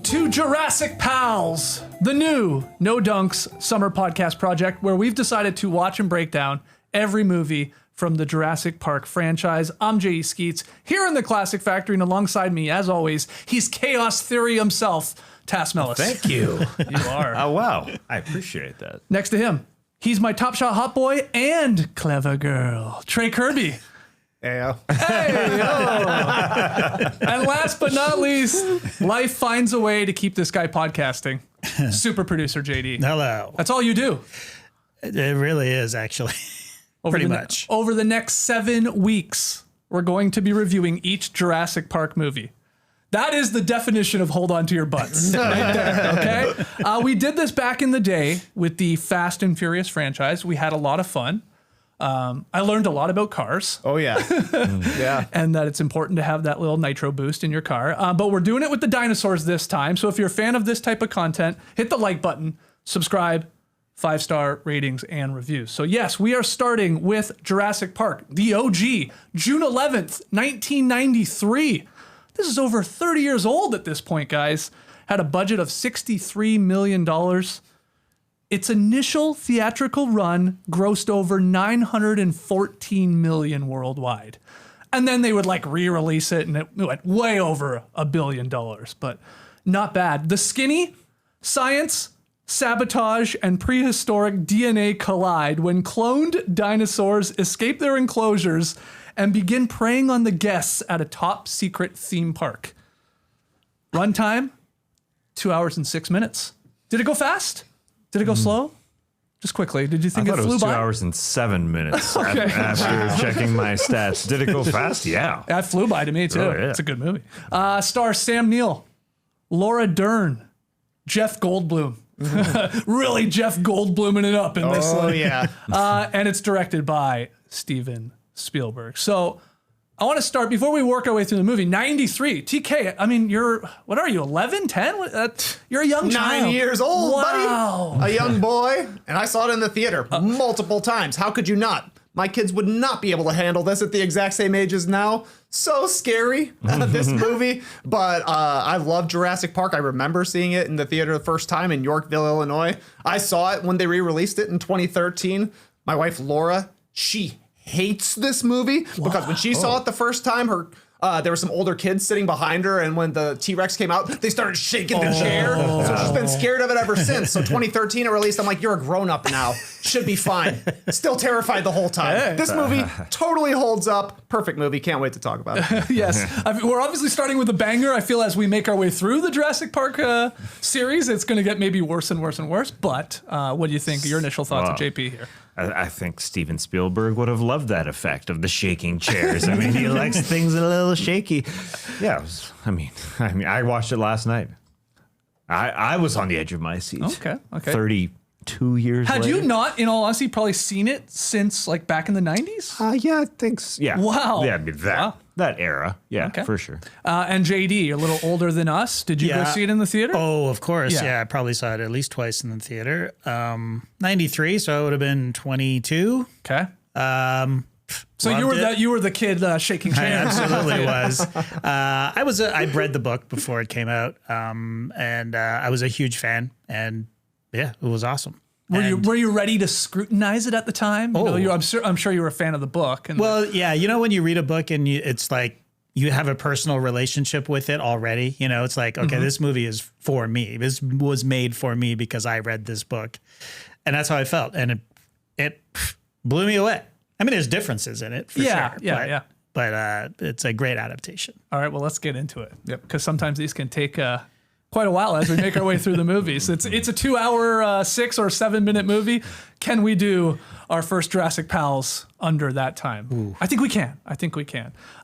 to Jurassic Pals, the new No Dunks summer podcast project where we've decided to watch and break down every movie from the Jurassic Park franchise. I'm J.E. Skeets, here in the Classic Factory, and alongside me, as always, he's Chaos Theory himself, Tass Mellis. Thank you. You are. Oh, wow. I appreciate that. Next to him, he's my Top Shot hot boy and clever girl, Trey Kirby. Heyo. Hey, yo. And last but not least, life finds a way to keep this guy podcasting. Super producer JD. Hello. That's all you do. It really is, actually. Pretty much. Over the next 7 weeks, we're going to be reviewing each Jurassic Park movie. That is the definition of hold on to your butts. Right there, okay? We did this back in the day with the Fast and Furious franchise. We had a lot of fun. I learned a lot about cars. Oh, yeah. Yeah. And that it's important to have that little nitro boost in your car. But we're doing it with the dinosaurs this time. So if you're a fan of this type of content, hit the like button, subscribe, 5-star ratings and reviews. So yes, we are starting with Jurassic Park, the OG, June 11th, 1993. This is over 30 years old at this point, guys. Had a budget of $63 million. Its initial theatrical run grossed over $914 million worldwide. And then they would like re-release it and it went way over $1 billion, but not bad. The skinny, science, sabotage, and prehistoric DNA collide when cloned dinosaurs escape their enclosures and begin preying on the guests at a top secret theme park. Runtime, 2 hours and 6 minutes. Did it go fast? Did it go slow? Just quickly, did you think it flew by? I thought it was 2 hours and 7 minutes Okay. after checking my stats. Did it go fast? Yeah. That flew by to me too. Oh, yeah. It's a good movie. Stars Sam Neill, Laura Dern, Jeff Goldblum. Really Jeff Goldbluming it up in this. Oh, yeah. And it's directed by Steven Spielberg. So I want to start, before we work our way through the movie, 93, TK, I mean, what are you, 11, 10? You're a young child. 9 years old, Wow. buddy. A young boy. And I saw it in the theater multiple times. How could you not? My kids would not be able to handle this at the exact same age as now. So scary, this movie. But I love Jurassic Park. I remember seeing it in the theater the first time in Yorkville, Illinois. I saw it when they re-released it in 2013. My wife, Laura, she hates this movie because when she saw it the first time, there were some older kids sitting behind her, and when the T-Rex came out, they started shaking the chair. So she's been scared of it ever since. So 2013 it released. I'm like, you're a grown-up now. Should be fine. Still terrified the whole time. Hey. This movie totally holds up. Perfect movie. Can't wait to talk about it. Yes. We're obviously starting with a banger. I feel as we make our way through the Jurassic Park series, it's going to get maybe worse and worse and worse. But what do you think? Your initial thoughts of JP here? I think Steven Spielberg would have loved that effect of the shaking chairs. I mean, he likes things a little shaky. Yeah, I watched it last night. I was on the edge of my seat. Okay. 32 years Had later. you not, in all honesty, probably seen it since like back in the 90s? Yeah, I think so. Yeah. Wow. Yeah, I mean, that era. Yeah, Okay. for sure. And JD, you're a little older than us. Did you go see it in the theater? Oh, of course. Yeah. Yeah. I probably saw it at least twice in the theater. 93, so I would have been 22. Okay. So Loved you were the kid shaking I chairs. absolutely was. I'd read the book before it came out, and I was a huge fan, and yeah, it was awesome. Were you ready to scrutinize it at the time? Oh. I'm sure you were a fan of the book. And Well, yeah, you know when you read a book and it's like you have a personal relationship with it already. You know, it's like, okay, this movie is for me. This was made for me because I read this book, and that's how I felt, and it blew me away. I mean, there's differences in it for sure. Yeah. But it's a great adaptation. All right, well, let's get into it. Yep. Because sometimes these can take quite a while as we make our way through the movies. It's a 2 hour, 6 or 7 minute movie. Can we do our first Jurassic Pals under that time? Ooh. I think we can.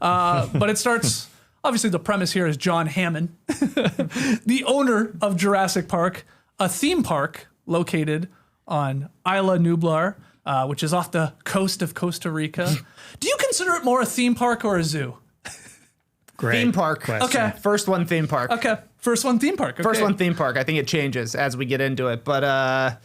But it starts, obviously the premise here is John Hammond, the owner of Jurassic Park, a theme park located on Isla Nublar, which is off the coast of Costa Rica. Do you consider it more a theme park or a zoo? Great Theme park. question. Okay. First one, theme park. Okay. First one, theme park. Okay. First one, theme park. I think it changes as we get into it. But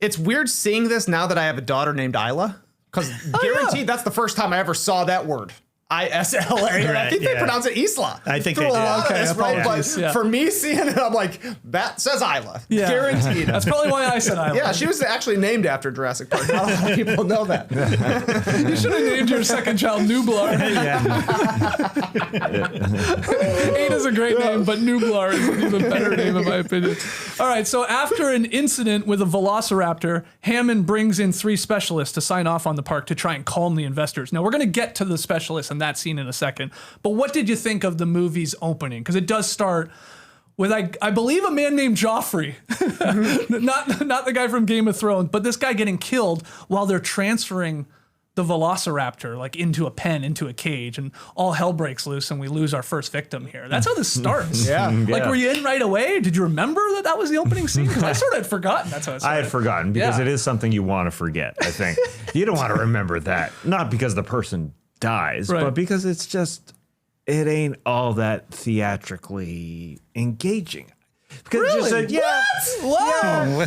it's weird seeing this now that I have a daughter named Isla. Because guaranteed that's the first time I ever saw that word. Isla. I think they pronounce it Isla. I think through they a do. lot of Okay, this, right? apologies. But Yeah. for me, seeing it, I'm like, that says Isla. Yeah. Guaranteed. That's probably why I said Isla. Yeah, she was actually named after Jurassic Park. Not a lot of people know that. You should have named your second child Nublar. Eight is a great name, but Nublar is an even better name in my opinion. All right, so after an incident with a velociraptor, Hammond brings in 3 specialists to sign off on the park to try and calm the investors. Now, we're going to get to the specialists and that scene in a second, but what did you think of the movie's opening? Because it does start with, I believe, a man named Joffrey. not the guy from Game of Thrones, but this guy getting killed while they're transferring the velociraptor like into a pen, into a cage, and all hell breaks loose and we lose our first victim here. That's how this starts. Like, were you in right away? Did you remember that was the opening scene? 'Cause I sort of had forgotten. That's how it started. I had forgotten because it is something you want to forget, I think. You don't want to remember that. Not because the person dies, Right. but because it's just, it ain't all that theatrically engaging. Because it just said, Wow.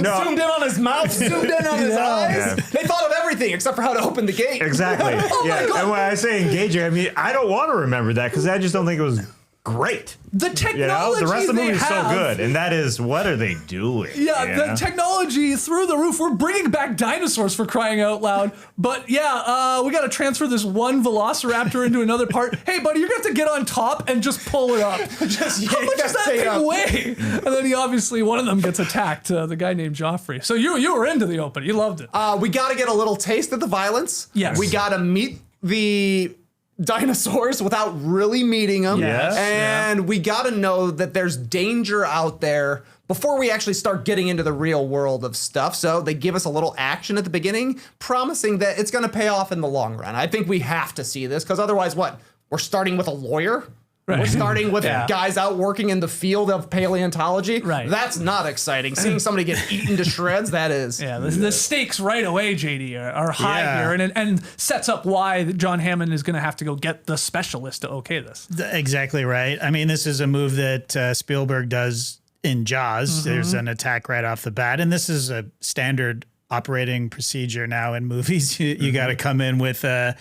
no, Zoomed in on his mouth, zoomed in on his eyes. Yeah. They thought of everything except for how to open the gate. exactly. my God. And when I say engaging, I mean, I don't want to remember that because I just don't think it was great. The You know, technology the rest of the they movie is so have- good, and that is, what are they doing? Yeah, you the know? technology through the roof. We're bringing back dinosaurs for crying out loud. But yeah, we got to transfer this one velociraptor into another part. Hey, buddy, you're going to have to get on top and just pull it up. Just How yank much does that thing thing up. weigh? And then one of them gets attacked, the guy named Joffrey. So you were into the open. You loved it. We got to get a little taste of the violence. Yes. We got to meet the dinosaurs without really meeting them. Yes. And we got to know that there's danger out there before we actually start getting into the real world of stuff. So they give us a little action at the beginning, promising that it's going to pay off in the long run. I think we have to see this because otherwise what? We're starting with a lawyer? We're starting with guys out working in the field of paleontology. Right. That's not exciting. Seeing somebody get eaten to shreds, that is. Yeah, the stakes right away, JD, are high Yeah. here, and sets up why John Hammond is going to have to go get the specialist to okay this. Exactly right. I mean, this is a move that Spielberg does in Jaws. There's an attack right off the bat, and this is a standard operating procedure now in movies. You got to come in with a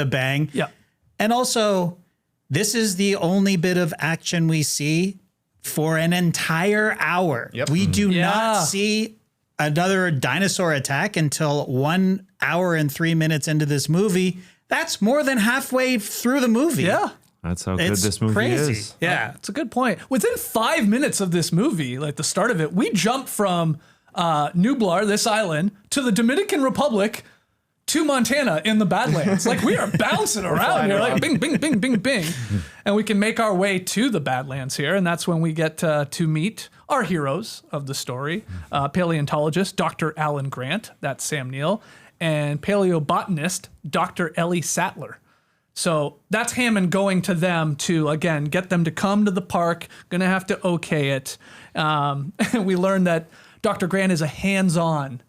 bang. Yeah. And also, this is the only bit of action we see for an entire hour. Yep. We do Yeah. not see another dinosaur attack until 1 hour and 3 minutes into this movie. That's more than halfway through the movie. Yeah. That's how good It's this movie crazy. is. Yeah. It's a good point. Within 5 minutes of this movie, like the start of it, we jump from Nublar, this island, to the Dominican Republic, to Montana in the Badlands. Like, we are bouncing around here, like bing, bing, bing, bing, bing. And we can make our way to the Badlands here. And that's when we get to meet our heroes of the story, paleontologist Dr. Alan Grant, that's Sam Neill, and paleobotanist Dr. Ellie Sattler. So that's Hammond going to them to, again, get them to come to the park, gonna have to okay it. And we learn that Dr. Grant is a hands-on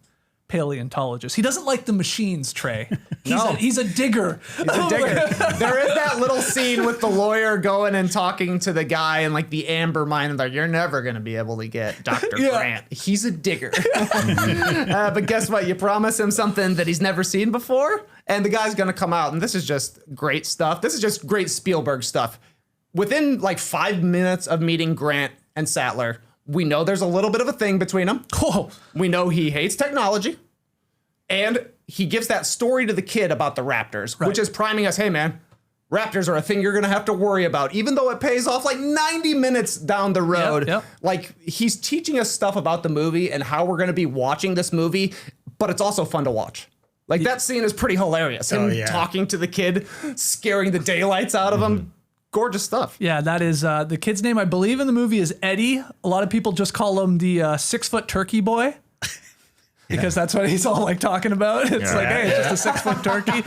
paleontologist. He doesn't like the machines, Trey. He's a digger. He's a digger. There is that little scene with the lawyer going and talking to the guy in like the amber mine and like, you're never going to be able to get Dr. Grant. He's a digger. But guess what? You promise him something that he's never seen before and the guy's going to come out. And this is just great stuff. This is just great Spielberg stuff. Within like 5 minutes of meeting Grant and Sattler, we know there's a little bit of a thing between them. Oh, We know he hates technology. And he gives that story to the kid about the raptors, which is priming us, hey, man, raptors are a thing you're going to have to worry about, even though it pays off like 90 minutes down the road. Yep. Like, he's teaching us stuff about the movie and how we're going to be watching this movie, but it's also fun to watch. Like, that scene is pretty hilarious. Him talking to the kid, scaring the daylights out of him. Gorgeous stuff. yeah, that is the kid's name, I believe, in the movie is Eddie. A lot of people just call him the 6-foot turkey boy. Because that's what he's all like talking about. It's like, hey, it's just a 6-foot turkey.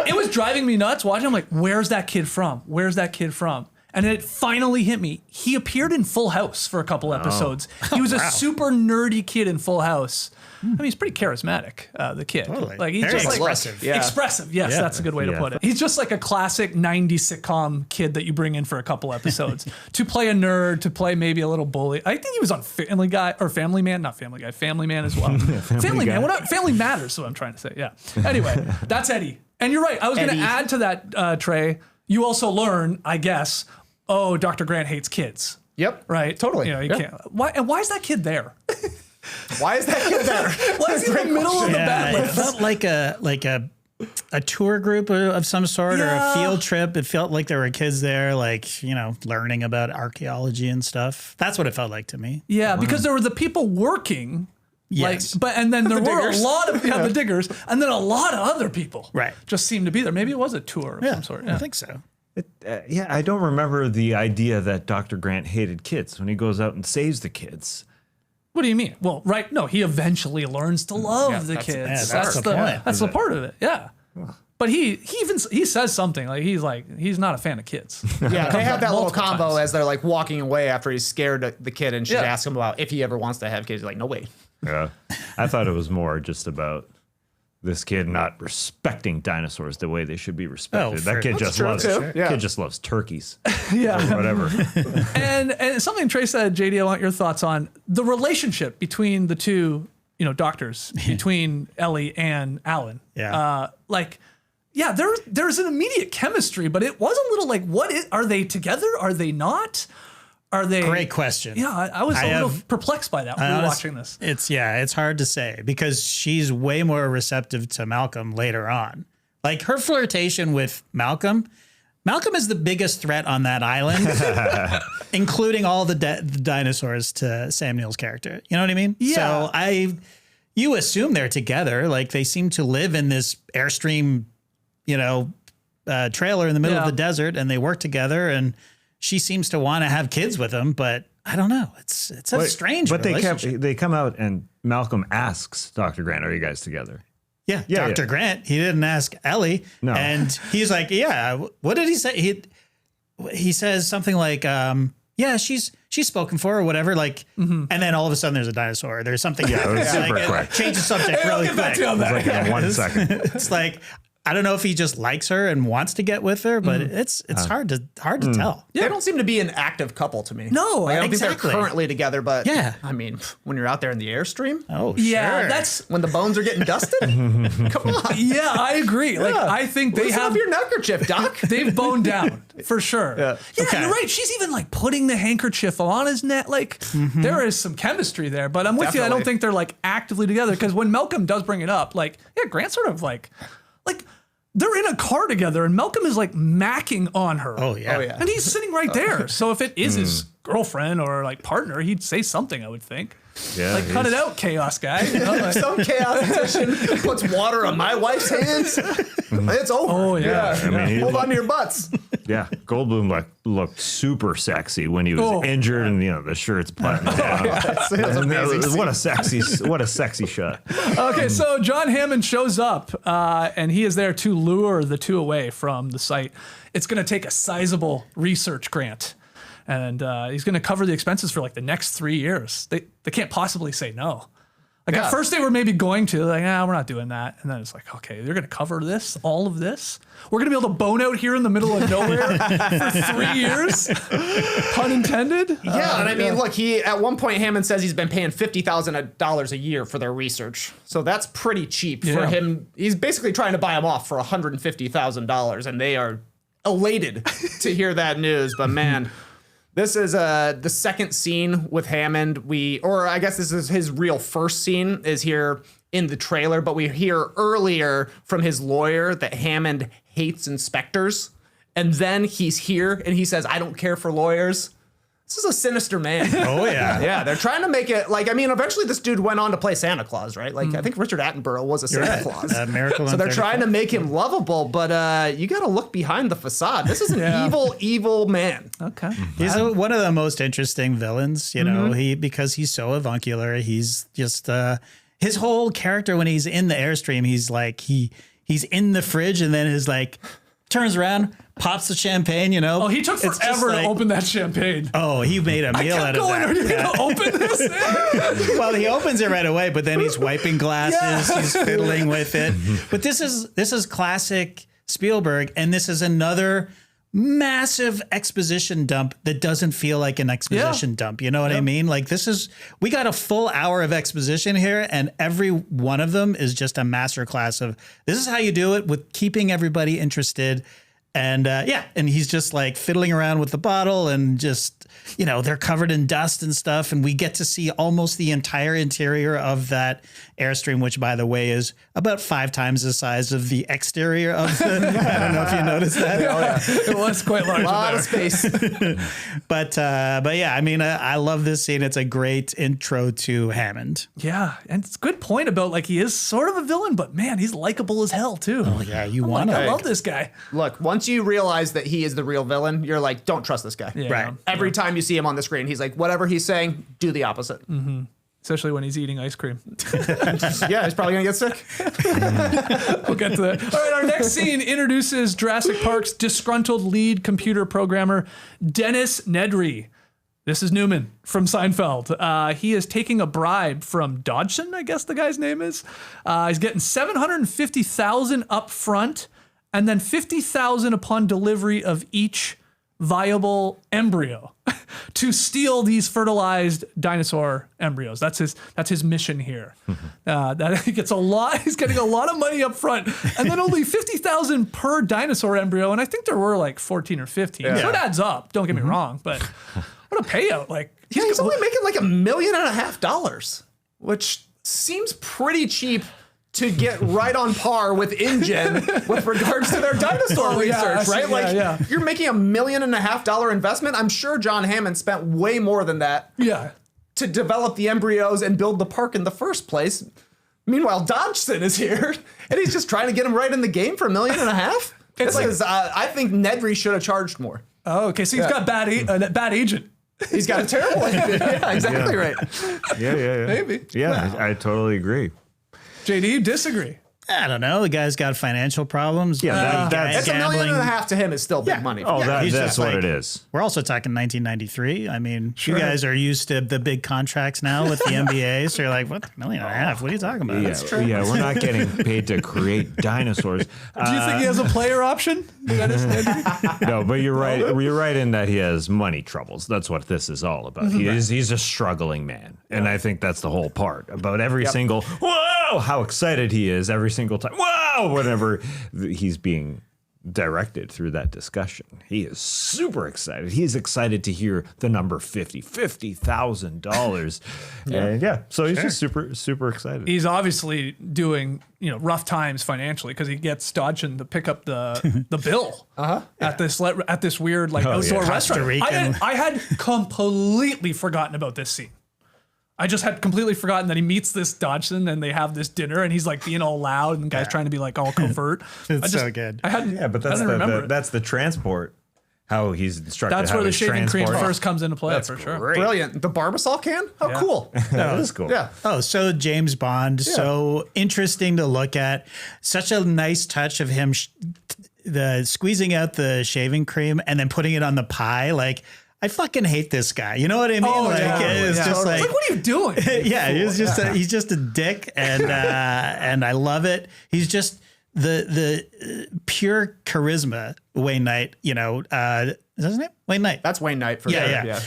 It was driving me nuts watching. I'm like, where's that kid from? Where's that kid from? And it finally hit me. He appeared in Full House for a couple episodes. He was a super nerdy kid in Full House. I mean, he's pretty charismatic, the kid. Totally. Like he's Very just expressive. like expressive. Yes, that's a good way to put it. He's just like a classic 90s sitcom kid that you bring in for a couple episodes to play a nerd, to play maybe a little bully. I think he was on Family Guy or Family Man, not Family Guy, Family Man as well. Family Man. Family Matters is what I'm trying to say. Yeah. Anyway, that's Eddie. And you're right. I was going to add to that, Trey. You also learn, I guess, Dr. Grant hates kids. Yep. Right. Totally. You can't. Why is that kid there? Why is that kid there? Why is he in the middle of the bad It list? felt like a tour group of some sort or a field trip. It felt like there were kids there, like, learning about archaeology and stuff. That's what it felt like to me. Yeah, because there were the people working. Yes. And then there were diggers. a lot of the diggers, and then a lot of other people. Right. Just seemed to be there. Maybe it was a tour of some sort. Yeah. I think so. I don't remember the idea that Dr. Grant hated kids when he goes out and saves the kids. What do you mean? Well, right. No, he eventually learns to love the kids. that's the point. That's the part of it. Yeah. But he says something he's not a fan of kids. Yeah, they have that little multiple combo times. as they're like walking away after he's scared the kid, and she's Yeah. asking him about if he ever wants to have kids. He's like, no way. Yeah. I thought it was more just about this kid not respecting dinosaurs the way they should be respected. Oh, That kid just true, loves too. Yeah. kid just loves turkeys. Yeah. Or whatever. And something Trey said, JD, I want your thoughts on the relationship between the two, doctors, between Ellie and Alan. Yeah. There's an immediate chemistry, but it was a little like, are they together? Are they not? Are they? Great question. Yeah, I was a little perplexed by that when we were watching this. It's hard to say because she's way more receptive to Malcolm later on. Like her flirtation with Malcolm is the biggest threat on that island, including all the dinosaurs to Sam Neill's character. You know what I mean? Yeah. So you assume they're together. Like they seem to live in this Airstream, trailer in the middle of the desert, and they work together. And she seems to want to have kids with him, but I don't know. It's a strange. But relationship. they come out and Malcolm asks Dr. Grant, "Are you guys together?" Yeah, Yeah, Dr. yeah. Grant. He didn't ask Ellie. No. And he's like, yeah. What did he say? He says something like, yeah, she's spoken for or whatever. Like, and then all of a sudden there's a dinosaur. There's something. Yeah, it was super quick. Change the subject Hey, I'll really get back quick. to you on that. Like in 1 second. It's like, I don't know if he just likes her and wants to get with her, but it's hard to tell. They don't seem to be an active couple to me. No, Like, I don't exactly. think they're currently together, but Yeah. I mean, when you're out there in the Airstream, Oh, Yeah, sure. that's when the bones are getting dusted, come on. yeah, I agree. Like Yeah. I think they Loosen have up your neckerchief, Doc. they've boned down for sure. Yeah. Okay. You're right. She's even like putting the handkerchief on his neck. Like there is some chemistry there. But I'm with you. I don't Definitely. think they're like actively together because when Malcolm does bring it up, like Grant sort of like they're in a car together and Malcolm is like macking on her. Oh, yeah. Oh, yeah. And he's sitting right there. So if it is his girlfriend or like partner, he'd say something, I would think. Yeah, Like, cut it out, chaos guy. You know, like- Some chaosician puts water on my wife's hands. It's over. Oh, yeah. I mean, he Hold on to your butts. Yeah, Goldblum looked super sexy when he was Oh. injured, and the shirt's buttoned down. It was amazing. What a sexy shot. Okay, so John Hammond shows up, and he is there to lure the two away from the site. It's going to take a sizable research grant, and he's going to cover the expenses for like the next 3 years. They can't possibly say no. Like Yeah. at first they were maybe going to, like, we're not doing that. And then it's like, okay, they're going to cover this, all of this. We're going to be able to bone out here in the middle of nowhere for 3 years. Pun intended. Yeah, and I mean, look, at one point Hammond says he's been paying $50,000 a year for their research, so that's pretty cheap for him. He's basically trying to buy them off for $150,000, and they are elated to hear that news. But man, this is the second scene with Hammond. Or I guess this is his real first scene is here in the trailer, but we hear earlier from his lawyer that Hammond hates inspectors, and then he's here and he says, "I don't care for lawyers." This is a sinister man. Oh, yeah. Yeah, they're trying to make it like, I mean, eventually this dude went on to play Santa Claus, right? Like, I think Richard Attenborough was a Santa Claus. Miracle So on they're 34th. trying to make him lovable, but you got to look behind the facade. This is an evil, evil man. Okay. He's one of the most interesting villains, because he's so avuncular. He's just his whole character when he's in the Airstream, he's like he's in the fridge and then his like turns around, pops the champagne, you know. Oh, he took It's just forever to like- open that champagne. Oh, he made a meal out of that. Are you Yeah. going to open this? Well, he opens it right away, but then he's wiping glasses, he's fiddling with it. But this is classic Spielberg, and this is another massive exposition dump that doesn't feel like an exposition dump. You know what I mean? Like we got a full hour of exposition here, and every one of them is just a masterclass of this is how you do it with keeping everybody interested. And and he's just like fiddling around with the bottle and just, you know, they're covered in dust and stuff. And we get to see almost the entire interior of that Airstream, which, by the way, is about 5 times the size of the exterior of the. I don't know if you noticed that. It was quite large. A lot of space. But yeah, I mean, I love this scene. It's a great intro to Hammond. Yeah, and it's a good point about like he is sort of a villain, but man, he's likable as hell too. Oh, yeah, you want I to. love this guy. Look, once you realize that he is the real villain, you're like, don't trust this guy. Yeah. Right. Every time you see him on the screen, he's like, whatever he's saying, do the opposite. Especially when he's eating ice cream. Yeah, he's probably gonna get sick. We'll get to that. All right, our next scene introduces Jurassic Park's disgruntled lead computer programmer, Dennis Nedry. This is Newman from Seinfeld. He is taking a bribe from Dodgson, I guess the guy's name is. He's getting $750,000 up front and then $50,000 upon delivery of each viable embryo to steal these fertilized dinosaur embryos. That's his mission here. That he gets a lot. He's getting a lot of money up front, and then only $50,000 per dinosaur embryo. And I think there were like 14 or 15. So it adds up. Don't get me wrong, but what a payout! Like He's only making like $1.5 million, which seems pretty cheap to get right on par with InGen with regards to their dinosaur research, right? Like you're making $1.5 million investment. I'm sure John Hammond spent way more than that to develop the embryos and build the park in the first place. Meanwhile, Dodgson is here and he's just trying to get him right in the game for $1.5 million. It's like, I think Nedry should have charged more. Oh, okay. So he's got bad agent. He's got a terrible agent. Yeah, exactly right. Yeah. Maybe. Yeah, I totally agree. JD, you disagree? I don't know. The guy's got financial problems. Yeah, that's $1.5 million to him is still big money. Oh, he's that's just what like- it is. We're also talking 1993. I mean, you guys are used to the big contracts now with the NBA. So you're like, what, $1.5 million? What are you talking about? Yeah, we're not getting paid to create dinosaurs. Do you think he has a player option? Dennis Nedry? No, but you're right. You're right in that he has money troubles. That's what this is all about. He's a struggling man, and I think that's the whole part about every single. Whoa! How excited he is every single time. Whoa! Whenever he's being directed through that discussion, he is super excited. He's excited to hear the number $50,000. And so he's just super excited. He's obviously doing rough times financially because he gets Dodgson to pick up the bill at this weird outdoor Costa restaurant. Rican. I had completely forgotten about this scene. I just had completely forgotten that he meets this Dodgson and they have this dinner and he's like being all loud and the guy's trying to be like all covert. It's so good. I hadn't. Yeah, but I didn't remember it. that's the transport. How he's instructed. That's how where the to shaving cream transport. first comes into play for sure. Great. Brilliant. The Barbasol can? How cool. That is cool. Yeah. Oh, so James Bond, so interesting to look at. Such a nice touch of him squeezing out the shaving cream and then putting it on the pie. Like, I fucking hate this guy. You know what I mean? It's just like, what are you doing? he's just a dick, and I love it. He's just the pure charisma. Wayne Knight, is that his name? Wayne Knight. That's Wayne Knight for sure. Yeah.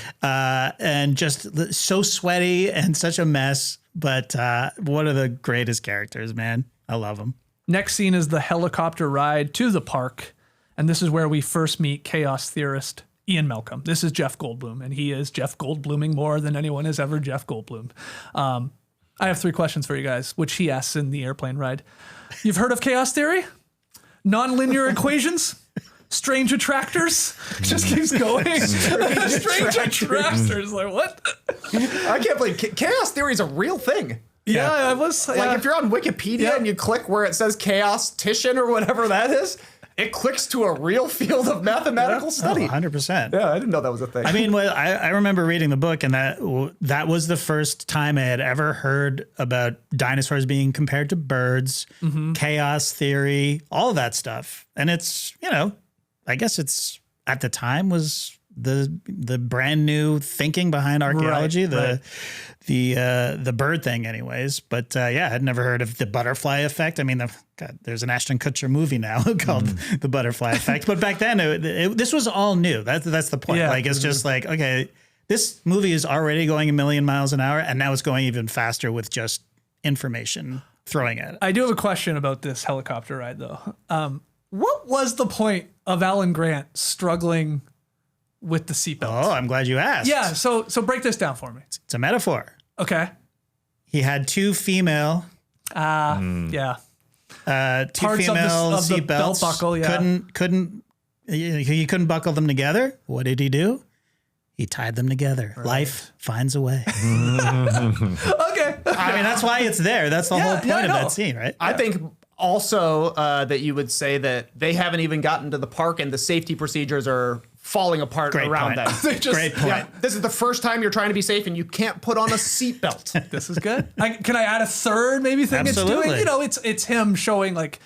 And just so sweaty and such a mess, but one of the greatest characters, man. I love him. Next scene is the helicopter ride to the park, and this is where we first meet chaos theorist Ian Malcolm. This is Jeff Goldblum, and he is Jeff Goldbluming more than anyone has ever Jeff Goldblum. I have 3 questions for you guys, which he asks in the airplane ride. You've heard of chaos theory? Nonlinear equations? Strange attractors? Just keeps going. Strange attractors. Like, what? I can't believe chaos theory is a real thing. Yeah, I was Like if you're on Wikipedia and you click where it says chaos-tician or whatever that is, it clicks to a real field of mathematical study. 100%. Yeah, I didn't know that was a thing. I mean, well, I remember reading the book, and that was the first time I had ever heard about dinosaurs being compared to birds, chaos theory, all of that stuff. And it's, I guess it's at the time was the brand new thinking behind archaeology, the bird thing anyways. But yeah, I'd never heard of the butterfly effect. I mean, God, there's an Ashton Kutcher movie now called The Butterfly Effect. But back then, this was all new. That's the point. Yeah. Like, it's just like, okay, this movie is already going 1,000,000 miles an hour, and now it's going even faster with just information throwing at it. I do have a question about this helicopter ride, though. What was the point of Alan Grant struggling with the seatbelt? Oh, I'm glad you asked. Yeah, so break this down for me. It's a metaphor. Okay. He had two female Yeah. two Parts female of the seat belts. belt buckle, yeah. He couldn't buckle them together. What did he do? He tied them together. Right. Life finds a way. Okay. I mean, that's why it's there. That's the whole point of that scene, right? I think also that you would say that they haven't even gotten to the park and the safety procedures are falling apart Great around point. them. They just- Great point. Yeah, this is the first time you're trying to be safe and you can't put on a seatbelt. This is good. Can I add a third maybe thing Absolutely. it's doing? It's him showing like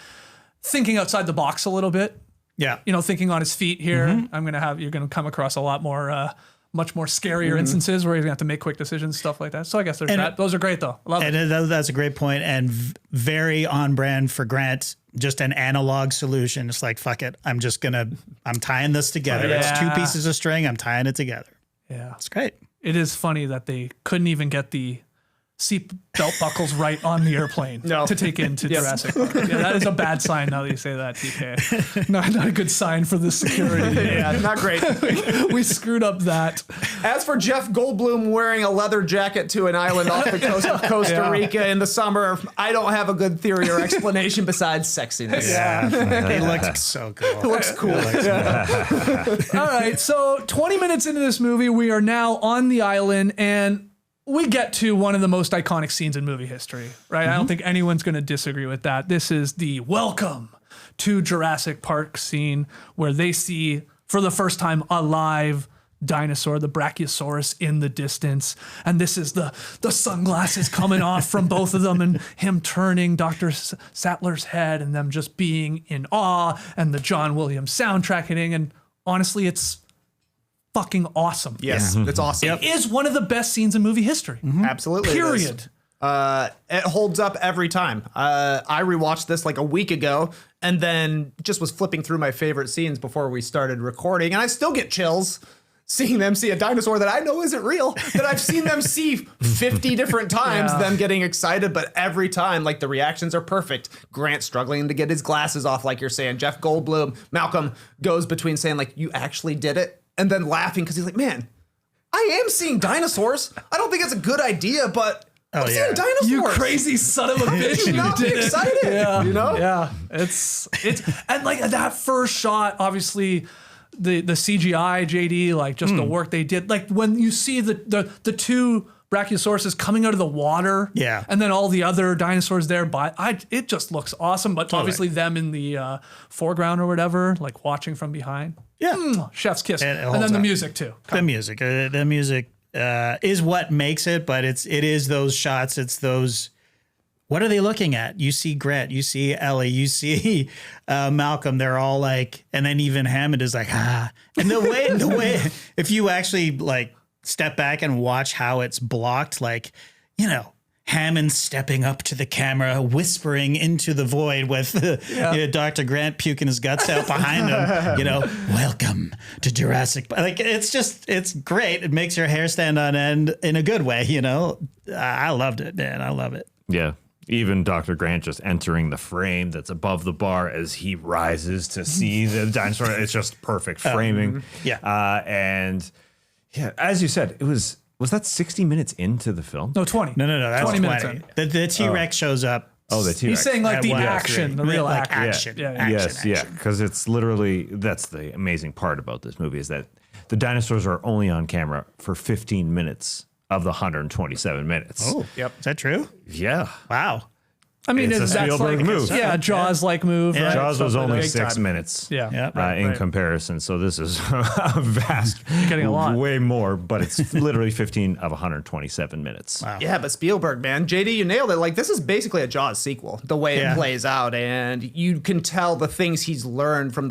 thinking outside the box a little bit. Yeah. Thinking on his feet here. You're gonna come across a lot more much more scarier instances where he's gonna have to make quick decisions, stuff like that. So I guess there's that. Those are great though. I love it. And that's a great point, and very on brand for Grant. Just an analog solution. It's like, fuck it. I'm tying this together. Yeah. It's two pieces of string. I'm tying it together. Yeah. It's great. It is funny that they couldn't even get the seat belt buckles right on the airplane to take into Jurassic Park. Yeah, that is a bad sign now that you say that, TK. Not a good sign for the security. Yeah, not great. We screwed up that. As for Jeff Goldblum wearing a leather jacket to an island off the coast of Costa Rica in the summer, I don't have a good theory or explanation besides sexiness. Yeah. He looked so cool. It looks cool. All right, so 20 minutes into this movie, we are now on the island, and we get to one of the most iconic scenes in movie history, right? I don't think anyone's going to disagree with that. This is the welcome to Jurassic Park scene where they see for the first time a live dinosaur, the Brachiosaurus, in the distance. And this is the sunglasses coming off from both of them and him turning Dr. Sattler's head and them just being in awe and the John Williams soundtrack hitting. And honestly, it's fucking awesome. Yes, it's awesome. It is one of the best scenes in movie history. Absolutely. it is. Period. It holds up every time. I rewatched this like a week ago and then just was flipping through my favorite scenes before we started recording. And I still get chills seeing them see a dinosaur that I know isn't real, that I've seen them see 50 different times, them getting excited. But every time, like, the reactions are perfect. Grant struggling to get his glasses off, like you're saying. Jeff Goldblum, Malcolm goes between saying, like, you actually did it, and then laughing because he's like, man, I am seeing dinosaurs. I don't think it's a good idea, but I'm seeing dinosaurs. You crazy son of a bitch. You not be excited. Yeah. You know? Yeah. It's and like that first shot, obviously the CGI, JD, like just the work they did. Like when you see the two Brachiosauruses coming out of the water, and then all the other dinosaurs there, it just looks awesome. But obviously them in the foreground or whatever, like watching from behind. Yeah. Chef's kiss. And it And then holds the up. music too. The music is what makes it, but it is those shots. It's those. What are they looking at? You see Grant, you see Ellie, you see Malcolm. They're all like, and then even Hammond is like, ah. And the way, if you actually like step back and watch how it's blocked, like, Hammond stepping up to the camera, whispering into the void with Dr. Grant puking his guts out behind him, welcome to Jurassic Park. Like, it's great. It makes your hair stand on end in a good way, I loved it, man. I love it. Yeah. Even Dr. Grant just entering the frame that's above the bar as he rises to see the dinosaur. It's just perfect framing. And as you said, was that 60 minutes into the film? No, 20. No. That's 20 20 minutes minutes. The T-Rex shows up. Oh, the T-Rex. He's saying like the At action, the real like action. action. Yes, because it's literally, that's the amazing part about this movie is that the dinosaurs are only on camera for 15 minutes of the 127 minutes. Oh, is that true? Yeah. Wow. I mean, It's a that's Spielberg like move. Yeah, Jaws-like move. Yeah. Right? Jaws was Something only like- 6 minutes. Yeah. Yeah. In comparison, so this is a vast, getting a lot. way more, but it's literally 15 of 127 minutes. Wow. Yeah, but Spielberg, man, JD, you nailed it. Like, this is basically a Jaws sequel, the way Yeah. it plays out, and you can tell the things he's learned from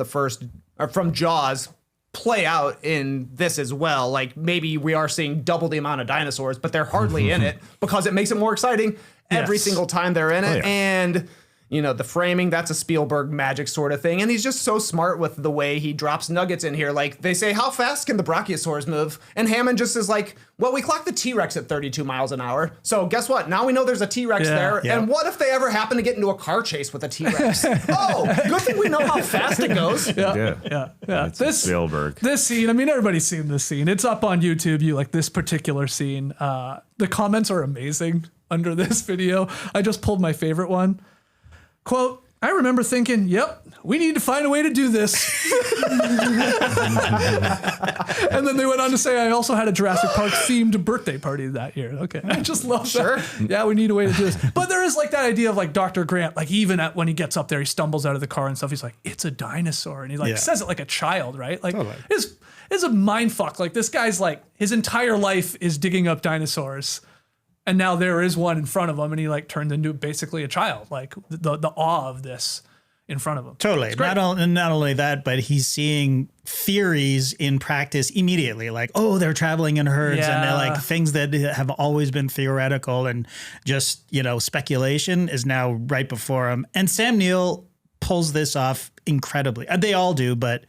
from Jaws play out in this as well. Like, maybe we are seeing double the amount of dinosaurs, but they're hardly in it because it makes it more exciting every Yes. single time they're in it. yeah. And you know, the framing, that's a Spielberg magic sort of thing. And he's just so smart with the way he drops nuggets in here. Like, they say, how fast can the brachiosaurs move? And Hammond just is like, well, we clocked the T-Rex at 32 miles an hour. So guess what? Now we know there's a T-Rex Yeah. there. Yeah. And what if they ever happen to get into a car chase with a T-Rex? Oh, good thing we know how fast it goes. Yeah. Yeah. It's Spielberg. This scene, I mean, everybody's seen this scene. It's up on YouTube. You like this particular scene. The comments are amazing under this video. I just pulled my favorite one. Quote, I remember thinking, yep, we need to find a way to do this. And then they went on to say, I also had a Jurassic Park themed birthday party that year. Okay. I just love that. Yeah, we need a way to do this. But there is like that idea of like Dr. Grant, like even when he gets up there, he stumbles out of the car and stuff. He's like, it's a dinosaur. And he like Yeah. says it like a child, right? Like Totally. it's a mind fuck. Like this guy's like, his entire life is digging up dinosaurs. And now there is one in front of him, and he like turned into basically a child. Like the awe of this in front of him. Totally. Not only that, but he's seeing theories in practice immediately. Like, oh, they're traveling in herds, and they're like things that have always been theoretical and just, you know, speculation is now right before him. And Sam Neill pulls this off incredibly. They all do, but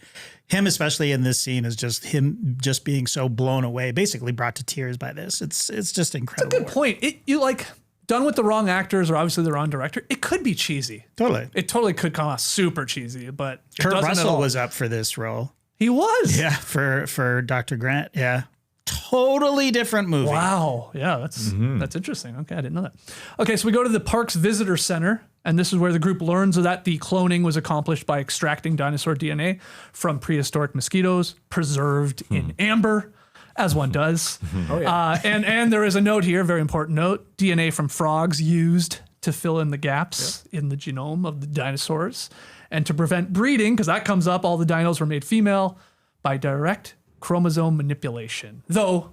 him especially in this scene is just him just being so blown away, basically brought to tears by this. It's just incredible. Good point. You like done with the wrong actors or obviously the wrong director. It could be cheesy. Totally. It totally could come off super cheesy, but it Kurt doesn't at Russell all. was up for this role. He was. Yeah, for Dr. Grant. Yeah. Totally different movie. Wow. Yeah, that's interesting. Okay, I didn't know that. Okay, so we go to the park's visitor center, and this is where the group learns that the cloning was accomplished by extracting dinosaur DNA from prehistoric mosquitoes preserved in amber, as one does. And there is a note here, very important note: DNA from frogs used to fill in the gaps in the genome of the dinosaurs, and to prevent breeding, because that comes up. All the dinos were made female by direct chromosome manipulation. Though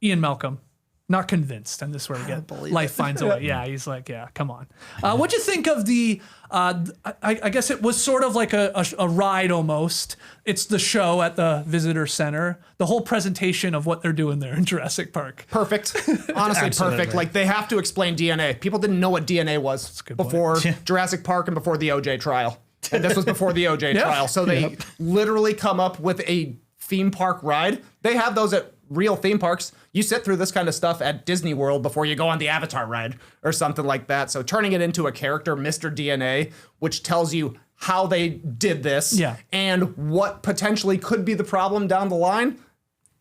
Ian Malcolm, not convinced, and this is where we get life finds a way. Yeah, he's like, yeah, come on. What'd you think of the? I guess it was sort of like a ride almost. It's the show at the visitor center. The whole presentation of what they're doing there in Jurassic Park. Perfect. Honestly, perfect. Like, they have to explain DNA. People didn't know what DNA was before Jurassic Park and before the OJ trial. And this was before the OJ trial. So they literally come up with a theme park ride. They have those at real theme parks. You sit through this kind of stuff at Disney World before you go on the Avatar ride or something like that. So turning it into a character, Mr. DNA, which tells you how they did this and what potentially could be the problem down the line.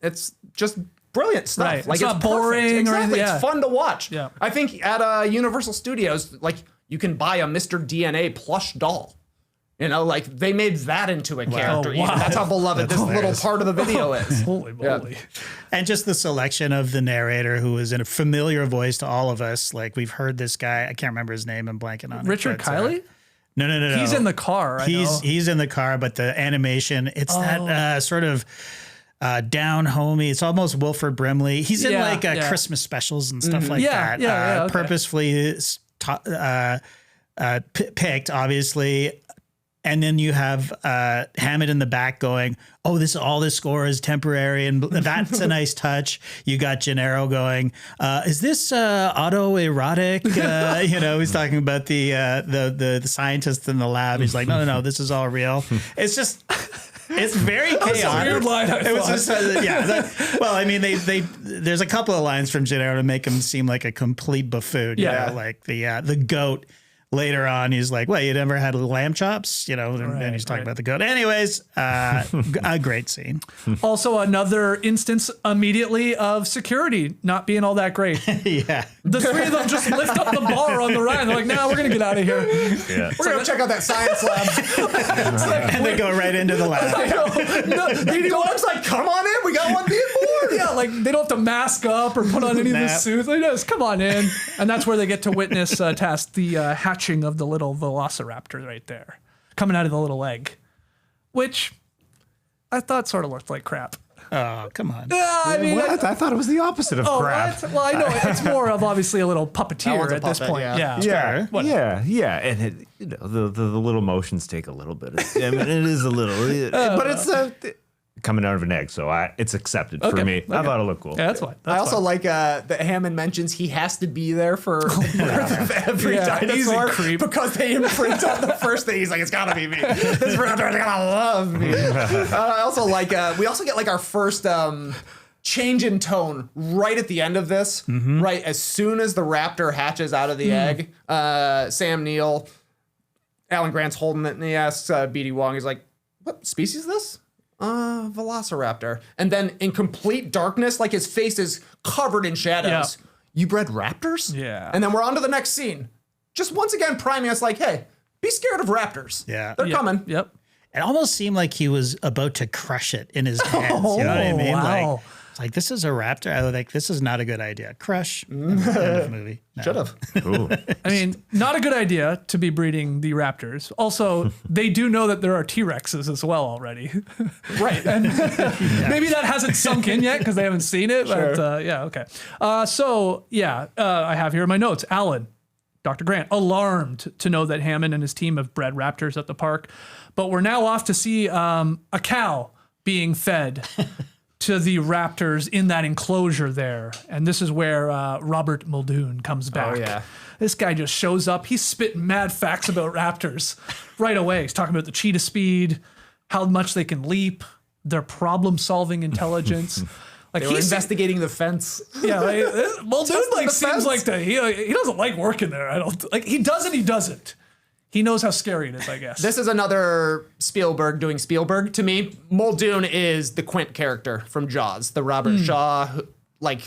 It's just brilliant stuff. Right. Like, It's not perfect. boring or Exactly. anything, yeah. It's fun to watch. Yeah. I think at Universal Studios, like, you can buy a Mr. DNA plush doll. You know, like, they made that into a character. Oh, wow. Even. That's how beloved this little part of the video is. Holy moly. And just the selection of the narrator, who is in a familiar voice to all of us. Like, we've heard this guy. I can't remember his name. I'm blanking on it. Richard but, Kiley? No. He's in the car. He's in the car, but the animation, it's that sort of down homey. It's almost Wilford Brimley. He's in Christmas specials and stuff like that. Okay. Purposefully picked, obviously. And then you have Hammond in the back going, oh, all this score is temporary, and that's a nice touch. You got Gennaro going, is this autoerotic? You know, he's talking about the scientist in the lab. He's like, no, this is all real. It's just, it's very chaotic. a weird line, I It was thought. well, I mean, there's a couple of lines from Gennaro to make him seem like a complete buffoon. You know, like the goat. Later on, he's like, well, you never had lamb chops? You know, and he's talking about the goat. Anyways, a great scene. Also, another instance immediately of security not being all that great. Yeah. The three of them just lift up the bar on the ride. They're like, nah, we're going to get out of here. Yeah. We're going to check out that science lab. And they go right into the lab. The dog's like, come on in. We got one being born. Yeah, like they don't have to mask up or put on any of the suits. They just come on in. And that's where they get to witness the hatching of the little velociraptor right there, coming out of the little egg, which I thought sort of looked like crap. Oh, come on. Yeah, I mean, What? I thought it was the opposite of crap. what? Well, I know it's more of obviously a little That one's puppeteer a at this puppet, point. yeah. Yeah. Yeah, and it, the little motions take a little bit. I mean, it is a little, but it's coming out of an egg, so it's accepted for me. I thought it looked cool. Yeah, that's fine. I also like that Hammond mentions he has to be there for every dinosaur creep. because they imprint on the first thing. He's like, it's gotta be me. This raptor's gonna love me. I also like we also get like our first change in tone right at the end of this. Right as soon as the raptor hatches out of the egg, Sam Neill, Alan Grant's holding it, and he asks B.D. Wong, he's like, "What species is this?" Velociraptor. And then in complete darkness, like his face is covered in shadows. Yeah. You bred raptors? Yeah. And then we're on to the next scene. Just once again priming us like, hey, be scared of raptors. Yeah. They're coming. Yep. It almost seemed like he was about to crush it in his hands. You know what I mean? Wow. Like this is a raptor. I was like, this is not a good idea. Crush. End of movie. No. Should have. Ooh. I mean, not a good idea to be breeding the raptors. Also, they do know that there are T-Rexes as well already. Right. And maybe that hasn't sunk in yet because they haven't seen it. But yeah, okay. I have here in my notes, Alan, Dr. Grant, alarmed to know that Hammond and his team have bred raptors at the park. But we're now off to see a cow being fed to the raptors in that enclosure there. And this is where Robert Muldoon comes back. Oh, yeah. This guy just shows up. He's spitting mad facts about raptors right away. He's talking about the cheetah speed, how much they can leap, their problem-solving intelligence. Like They were investigating the fence. yeah, like, Muldoon like the seems fence. like he doesn't like working there. I don't like he does and he doesn't. He knows how scary it is, I guess. This is another Spielberg doing Spielberg. To me, Muldoon is the Quint character from Jaws, the Robert Shaw, like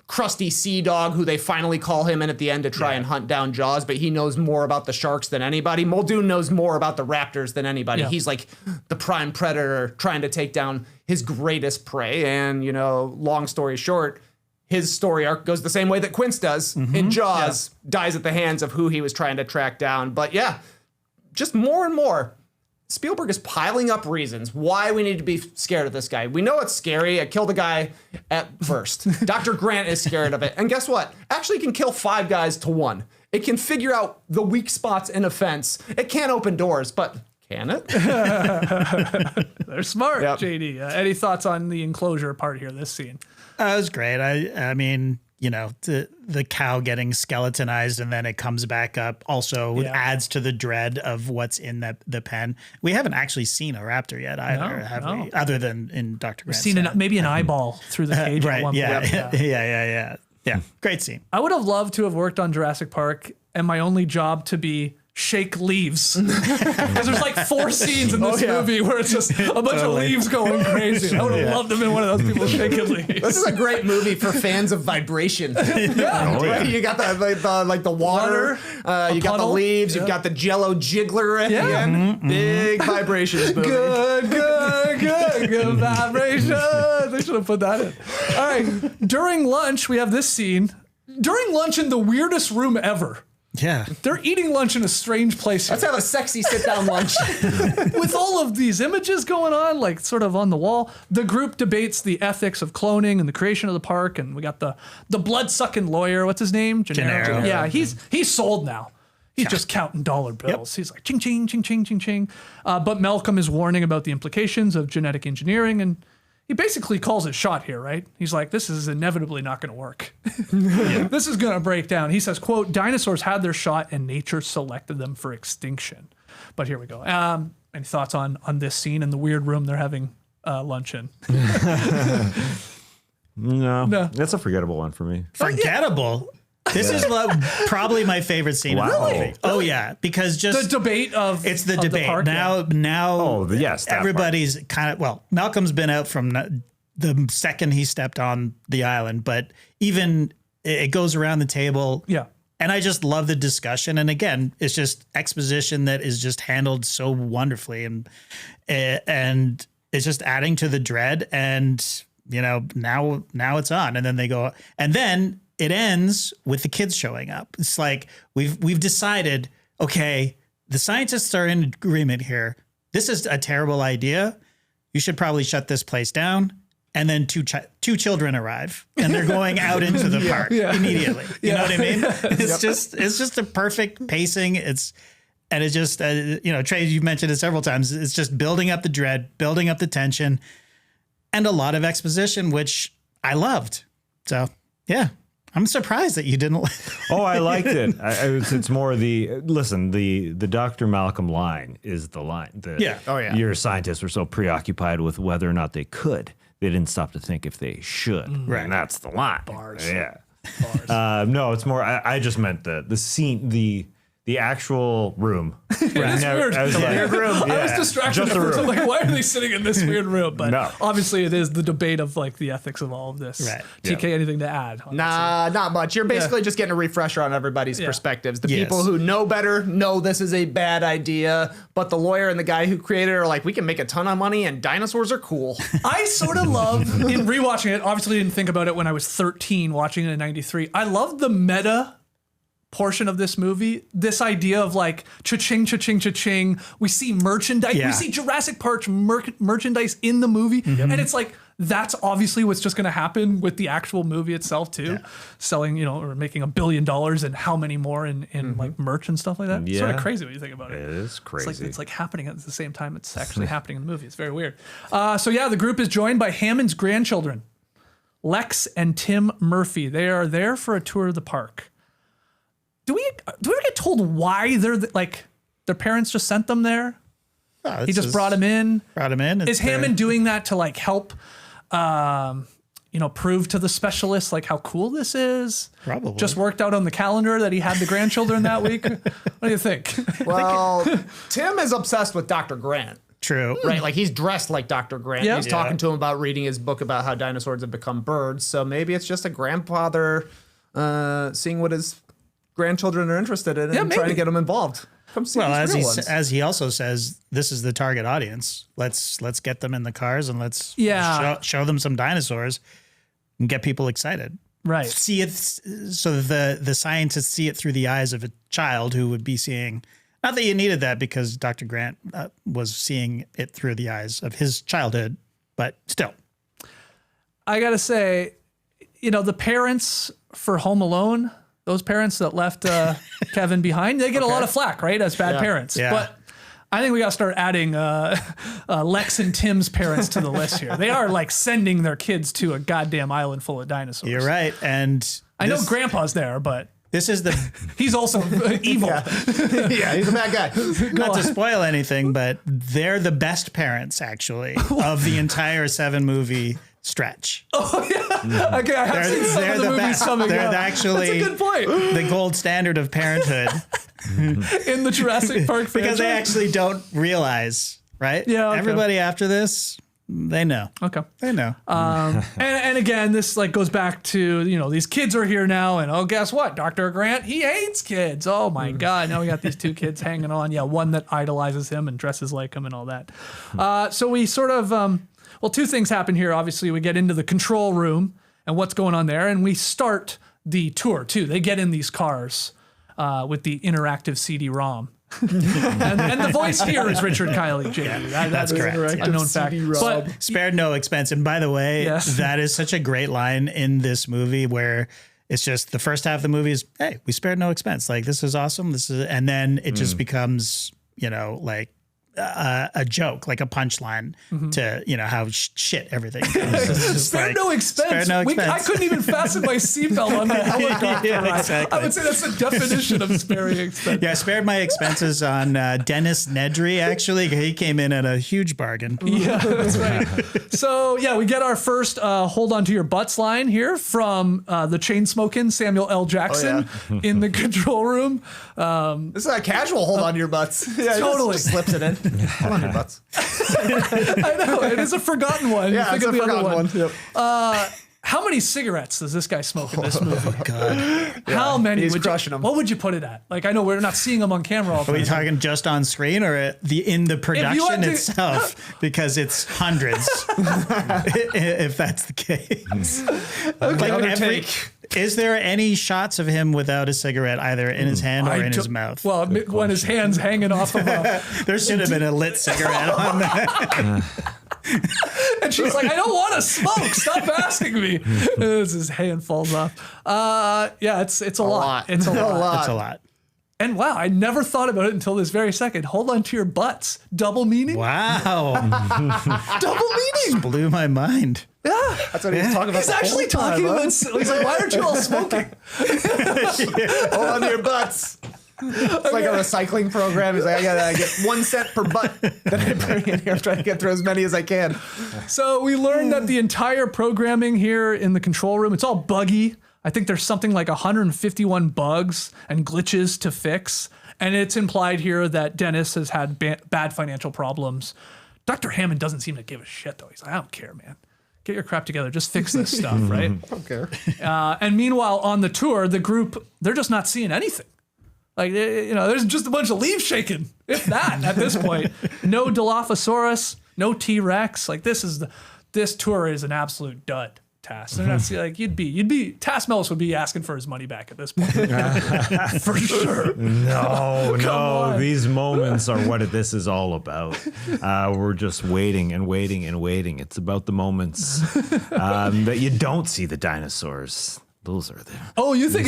crusty sea dog who they finally call him in at the end to try and hunt down Jaws, but he knows more about the sharks than anybody. Muldoon knows more about the raptors than anybody. Yeah. He's like the prime predator trying to take down his greatest prey. And, you know, long story short, his story arc goes the same way that Quint's does in Jaws, dies at the hands of who he was trying to track down. But yeah, just more and more, Spielberg is piling up reasons why we need to be scared of this guy. We know it's scary. It killed a guy at first. Dr. Grant is scared of it. And guess what? Actually, it can kill 5 guys to 1. It can figure out the weak spots in a fence. It can't open doors, but can it? They're smart, Yep. JD. Any thoughts on the enclosure part here, this scene? It was great. I mean, you know, the cow getting skeletonized and then it comes back up also adds to the dread of what's in the pen. We haven't actually seen a raptor yet either, have we? Other than in Dr. Grant's Seen maybe an eyeball through the cage at right. one Yeah. point. Yeah. Great scene. I would have loved to have worked on Jurassic Park and my only job to be shake leaves. Because there's like 4 scenes in this movie where it's just a bunch of leaves going crazy. I would have loved to have been one of those people shaking leaves. This is a great movie for fans of vibration. Right? You got the water, you got the puddle. leaves, you've got the Jello jiggler at the end. Big vibrations movie. Good vibrations. They should have put that in. All right. During lunch, we have this scene. During lunch in the weirdest room ever. Yeah. They're eating lunch in a strange place here. Let's have a sexy sit-down lunch. With all of these images going on, like sort of on the wall. The group debates the ethics of cloning and the creation of the park, and we got the blood-sucking lawyer. What's his name? Gennaro. Yeah, he's sold now. He's just counting dollar bills. He's like ching ching ching ching ching ching. But Malcolm is warning about the implications of genetic engineering, and he basically calls it shot here, right? He's like, this is inevitably not going to work. This is going to break down. He says, quote, dinosaurs had their shot and nature selected them for extinction. But here we go. Any thoughts on this scene in the weird room they're having lunch in? No, that's a forgettable one for me. Forgettable. This is probably my favorite scene. Wow. Of the movie. Really? Oh yeah, because just The debate of it's the of debate park, now. Yes, that Everybody's kind of Malcolm's been out from the second he stepped on the island, but even it goes around the table. Yeah. And I just love the discussion. And again, it's just exposition that is just handled so wonderfully, and it's just adding to the dread. And now it's on. And then they go, and then it ends with the kids showing up. It's like, we've decided, okay, the scientists are in agreement here. This is a terrible idea. You should probably shut this place down. And then two children arrive, and they're going out into the park immediately. You know what I mean? It's just a perfect pacing. It's just Trey, you've mentioned it several times. It's just building up the dread, building up the tension, and a lot of exposition, which I loved. So yeah, I'm surprised that you didn't. Oh, I liked it. It's more the Dr. Malcolm line is the line. Your scientists were so preoccupied with whether or not they could. They didn't stop to think if they should. Right. And that's the line. Bars. Yeah. Bars. No, it's more, I just meant the scene, the actual room. It's weird. I was like, weird room. I was distracted. Just the room. Like, why are they sitting in this weird room? But No. obviously it is the debate of like the ethics of all of this. Right. TK, anything to add? Nah, not much. You're basically just getting a refresher on everybody's perspectives. The people who know better know this is a bad idea, but the lawyer and the guy who created it are like, we can make a ton of money and dinosaurs are cool. I sort of love, in rewatching it, obviously didn't think about it when I was 13 watching it in 93. I love the meta portion of this movie, this idea of like cha-ching, cha-ching, cha-ching. We see merchandise. Yeah. We see Jurassic Park merchandise in the movie. And it's like, that's obviously what's just going to happen with the actual movie itself too. Selling, or making $1 billion and how many more in like merch and stuff like that. It's sort of Yeah. crazy when you think about it. It is crazy. It's like happening at the same time it's actually happening in the movie. It's very weird. The group is joined by Hammond's grandchildren, Lex and Tim Murphy. They are there for a tour of the park. Do we ever get told why their parents just sent them there? Oh, He just brought him in. Is It's Hammond doing that to like help, prove to the specialists like how cool this is? Probably. Just worked out on the calendar that he had the grandchildren that week. What do you think? Well, Tim is obsessed with Dr. Grant. True. Right, like he's dressed like Dr. Grant. Yeah. He's talking to him about reading his book about how dinosaurs have become birds. So maybe it's just a grandfather seeing what his grandchildren are interested in and trying to get them involved. Come see these real ones. As he also says, this is the target audience. Let's get them in the cars and let's show them some dinosaurs and get people excited. Right. See it so the scientists see it through the eyes of a child who would be seeing. Not that you needed that because Dr. Grant was seeing it through the eyes of his childhood, but still. I gotta say, the parents for Home Alone, those parents that left Kevin behind, they get a lot of flack, right, as bad parents. Yeah. But I think we gotta start adding Lex and Tim's parents to the list here. They are like sending their kids to a goddamn island full of dinosaurs. You're right. And I know Grandpa's there, but this is he's also evil. Yeah, he's a bad guy. not to spoil anything, but they're the best parents actually of the entire 7-movie stretch. Okay, I have seen some of the movies coming They're up. actually That's a good point. the gold standard of parenthood In the Jurassic Park franchise. because they actually don't realize, right? Yeah, okay. Everybody after this, they know. Okay. They know. And again, this like goes back to, these kids are here now and guess what? Dr. Grant, he hates kids. Oh my God. Now we got these two kids hanging on. Yeah. One that idolizes him and dresses like him and all that. So we sort of, two things happen here. Obviously we get into the control room and what's going on there. And we start the tour too. They get in these cars with the interactive CD-ROM. and the voice here is Richard Kiley, JD. That's correct. A known fact. But Spared no expense. And by the way, that is such a great line in this movie where it's just the first half of the movie is, hey, we spared no expense. Like, this is awesome. And then it just becomes, like a joke, like a punchline to, how shit everything goes. Spared no expense. I couldn't even fasten my seatbelt on that helicopter ride. Exactly. I would say that's the definition of sparing expense. Yeah, I spared my expenses on Dennis Nedry, actually. He came in at a huge bargain. Yeah, that's right. So, we get our first hold on to your butts line here from the chain smoking Samuel L. Jackson in the control room. This is a casual hold on to your butts. Yeah, Totally. Just slips it in. Hold on to your butts. I know, it is a forgotten one. Yeah, it's a forgotten one. Yep. How many cigarettes does this guy smoke in this movie? God. How many? he's would crushing you, 'em. What would you put it at? Like, I know we're not seeing him on camera all the Are we time. talking just on screen or in the production itself? Because it's hundreds, if that's the case. Another take. Is there any shots of him without a cigarette, either in his hand or in his mouth? Well, when his hand's hanging off of a... There should have been a lit cigarette on that. And she's like, I don't want to smoke. Stop asking me. As his hand falls off. Yeah, it's a lot. It's a lot. That's a lot. And wow, I never thought about it until this very second. Hold on to your butts. Double meaning? Wow. Double meaning. Blew my mind. Yeah. That's what he was talking about. He's actually talking about... He's like, why aren't you all smoking? Hold on to your butts. It's like a recycling program. He's like, I gotta get 1 cent per butt that I bring in here. I'm trying to get through as many as I can. So we learned that the entire programming here in the control room, it's all buggy. I think there's something like 151 bugs and glitches to fix. And it's implied here that Dennis has had bad financial problems. Dr. Hammond doesn't seem to give a shit, though. He's like, I don't care, man. Get your crap together. Just fix this stuff, right? I don't care. And meanwhile, on the tour, the group, they're just not seeing anything. Like, you know, there's just a bunch of leaves shaking, if that, at this point. No Dilophosaurus, no T-Rex. Like, this tour is an absolute dud, Tass. They're not like Tass Mellis would be asking for his money back at this point. For sure. No, these moments are what this is all about. We're just waiting and waiting and waiting. It's about the moments that you don't see the dinosaurs. Those are there. Oh, you think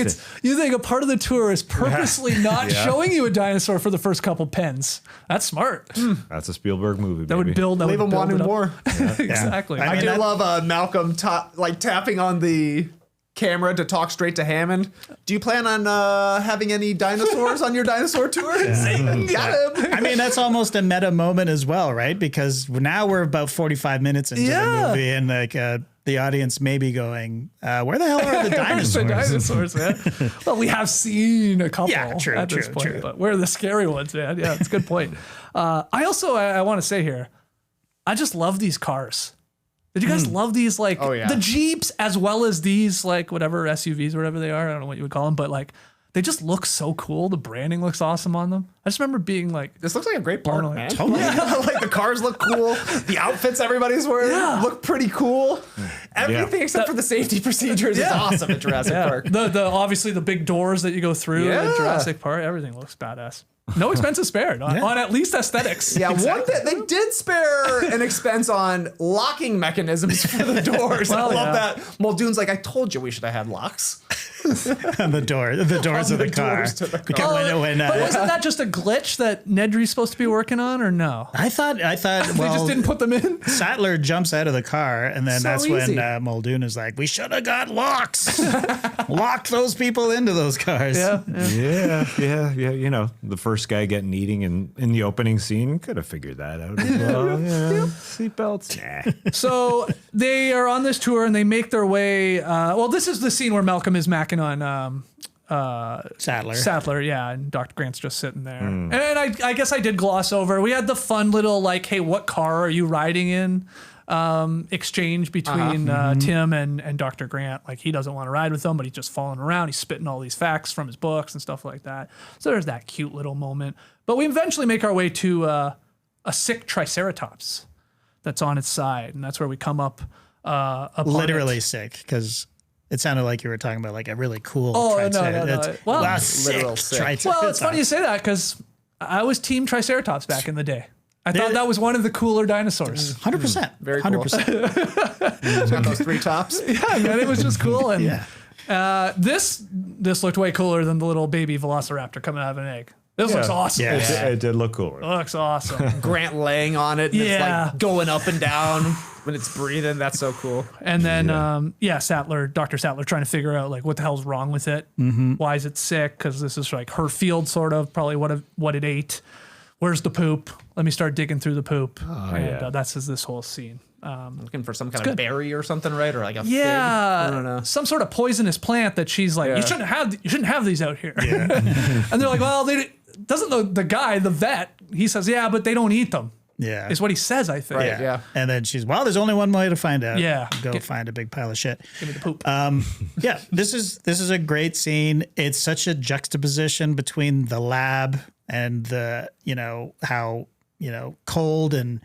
a part of the tour is purposely not showing you a dinosaur for the first couple pens? That's smart. That's a Spielberg movie. That would build. That Leave would him build wanting it up. more. Exactly. I do love Malcolm tapping on the camera to talk straight to Hammond. Do you plan on having any dinosaurs on your dinosaur tour? Got him. I mean, that's almost a meta moment as well, right? Because now we're about 45 minutes into the movie, and like the audience may be going, where the hell are the dinosaurs? The dinosaurs, man. Well, we have seen a couple at this point, true. but where are the scary ones, man? Yeah, it's a good point. I want to say here, I just love these cars. Did you guys love these, like, the Jeeps as well as these, like, whatever SUVs or whatever they are? I don't know what you would call them, but, like, they just look so cool. The branding looks awesome on them. I just remember being like, This looks like a great park, Totally. man. Totally. Like the cars look cool. The outfits everybody's wearing look pretty cool. Everything except for the safety procedures is awesome at Jurassic Park. the obviously the big doors that you go through at Jurassic Park, everything looks badass. No expenses spared on at least aesthetics. Yeah, one that they did spare an expense on locking mechanisms for the doors. Well, I love that. Muldoon's like, I told you we should have had locks. On the doors of the car. doors to the car. Because But wasn't that just a glitch that Nedry's supposed to be working on, or no? I thought, They well, just didn't put them in. Sattler jumps out of the car, and then So that's easy. when Muldoon is like, we should have got locks. Lock those people into those cars. Yeah. Yeah. You know, the first guy getting eating in the opening scene could have figured that out. Seatbelts. Nah. So they are on this tour and they make their way. Well, this is the scene where Malcolm is macking on Sattler. yeah, and Dr. Grant's just sitting there. And I guess I did gloss over. We had the fun little, like, hey, what car are you riding in? Exchange between Tim and Dr. Grant. Like, he doesn't want to ride with them, but he's just following around. He's spitting all these facts from his books and stuff like that. So there's that cute little moment. But we eventually make our way to a sick triceratops that's on its side, and that's where we come up. Literally sick, because it sounded like you were talking about like a really cool triceratops. No. Well, literal sick. Triceratops. Well, it's funny you say that because I was team triceratops back in the day. I thought that was one of the cooler dinosaurs. 100%. Very cool. 100%. Got those 3 tops. Yeah, man, it was just cool. And Yeah. this looked way cooler than the little baby velociraptor coming out of an egg. This looks awesome. Yeah. It did look cooler. It looks awesome. Grant laying on it. And it's Yeah. like going up and down when it's breathing. That's so cool. And then, Dr. Sattler trying to figure out like what the hell's wrong with it. Why is it sick? Because this is like her field, sort of, probably what it ate. Where's the poop? Let me start digging through the poop. That's this whole scene. Looking for some kind of berry or something, right? Or like a fig. Yeah, I don't know. some sort of poisonous plant that she's like, you shouldn't have these out here. And they're like, well, doesn't the guy, the vet, he says, yeah, but they don't eat them. Yeah. is what he says, I think. Right. Yeah. And then she's, well, there's only one way to find out. Yeah. Go find a big pile of shit. Give me the poop. Yeah, this is a great scene. It's such a juxtaposition between the lab and the, how, cold and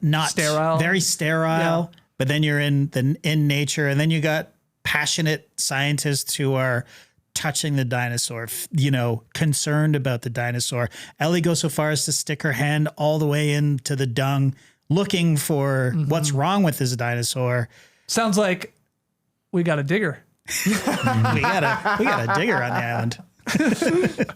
not Sterile. very sterile. Yeah. But then you're in nature, and then you got passionate scientists who are touching the dinosaur, concerned about the dinosaur. Ellie goes so far as to stick her hand all the way into the dung, looking for what's wrong with this dinosaur. Sounds like we got a digger. We got a digger on the island.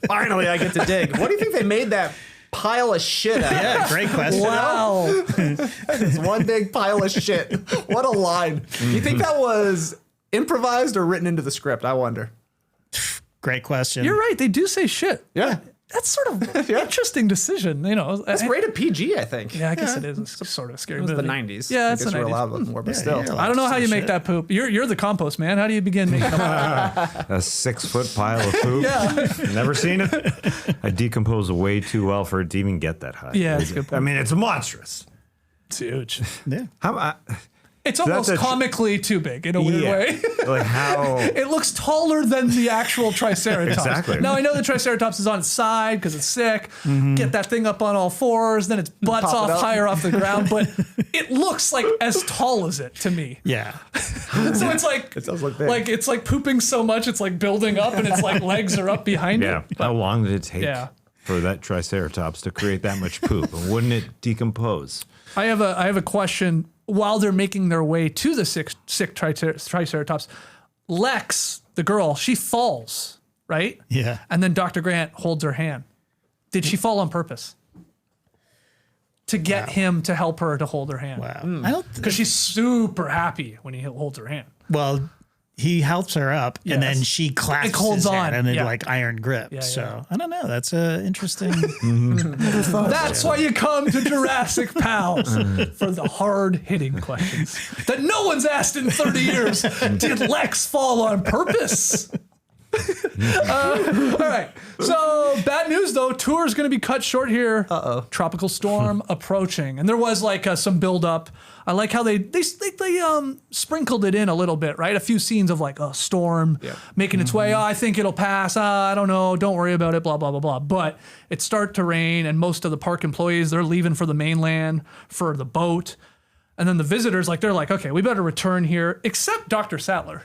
Finally, I get to dig. What do you think they made that pile of shit out of? Yeah, great question. Wow. It's one big pile of shit. What a line. Do you think that was improvised or written into the script? I wonder. Great question. You're right. They do say shit. Yeah. That's sort of interesting decision. It's rated PG, I think. Yeah, I guess it is. It's sort of a scary It was movie. the 90s. Yeah, I it's guess the we're 90s. allowed with more, but still. I don't know how you make that poop. You're the compost man. How do you begin making that? A 6-foot pile of poop. Yeah. Never seen it. I decompose way too well for it to even get that high. Yeah, that's a good point. I mean, it's monstrous. It's huge. Yeah. It's almost that's a- comically too big in a weird way. Like how? It looks taller than the actual Triceratops. Exactly. Now, I know the Triceratops is on its side because it's sick. Get that thing up on all fours, then its butt's Pop it off up. higher off the ground, but it looks like as tall as it to me. Yeah. So it's like, It does look big. it's like pooping so much, it's like building up and its like legs are up behind Yeah. it. How long did it take Yeah. for that Triceratops to create that much poop? And wouldn't it decompose? I have a question. While they're making their way to the sick Triceratops, Lex, the girl, she falls, right? Yeah. And then Dr. Grant holds her hand. Did she fall on purpose? To get him to help her to hold her hand. Wow. I don't. Because she's super happy when he holds her hand. Well, he helps her up, and then Yes. she clasps It holds his hand, on. and then Yeah. like iron grip. Yeah, so yeah. I don't know. That's a interesting. That's why you come to Jurassic Pals for the hard-hitting questions that no one's asked in 30 years. Did Lex fall on purpose? All right. So bad news though. Tour is going to be cut short here. Tropical storm approaching, and there was like some build-up. I like how they sprinkled it in a little bit, right? A few scenes of like a storm making its way. Oh, I think it'll pass. I don't know. Don't worry about it. Blah blah blah blah. But it start to rain, and most of the park employees they're leaving for the mainland for the boat, and then the visitors they're like, okay, we better return here. Except Dr. Sattler.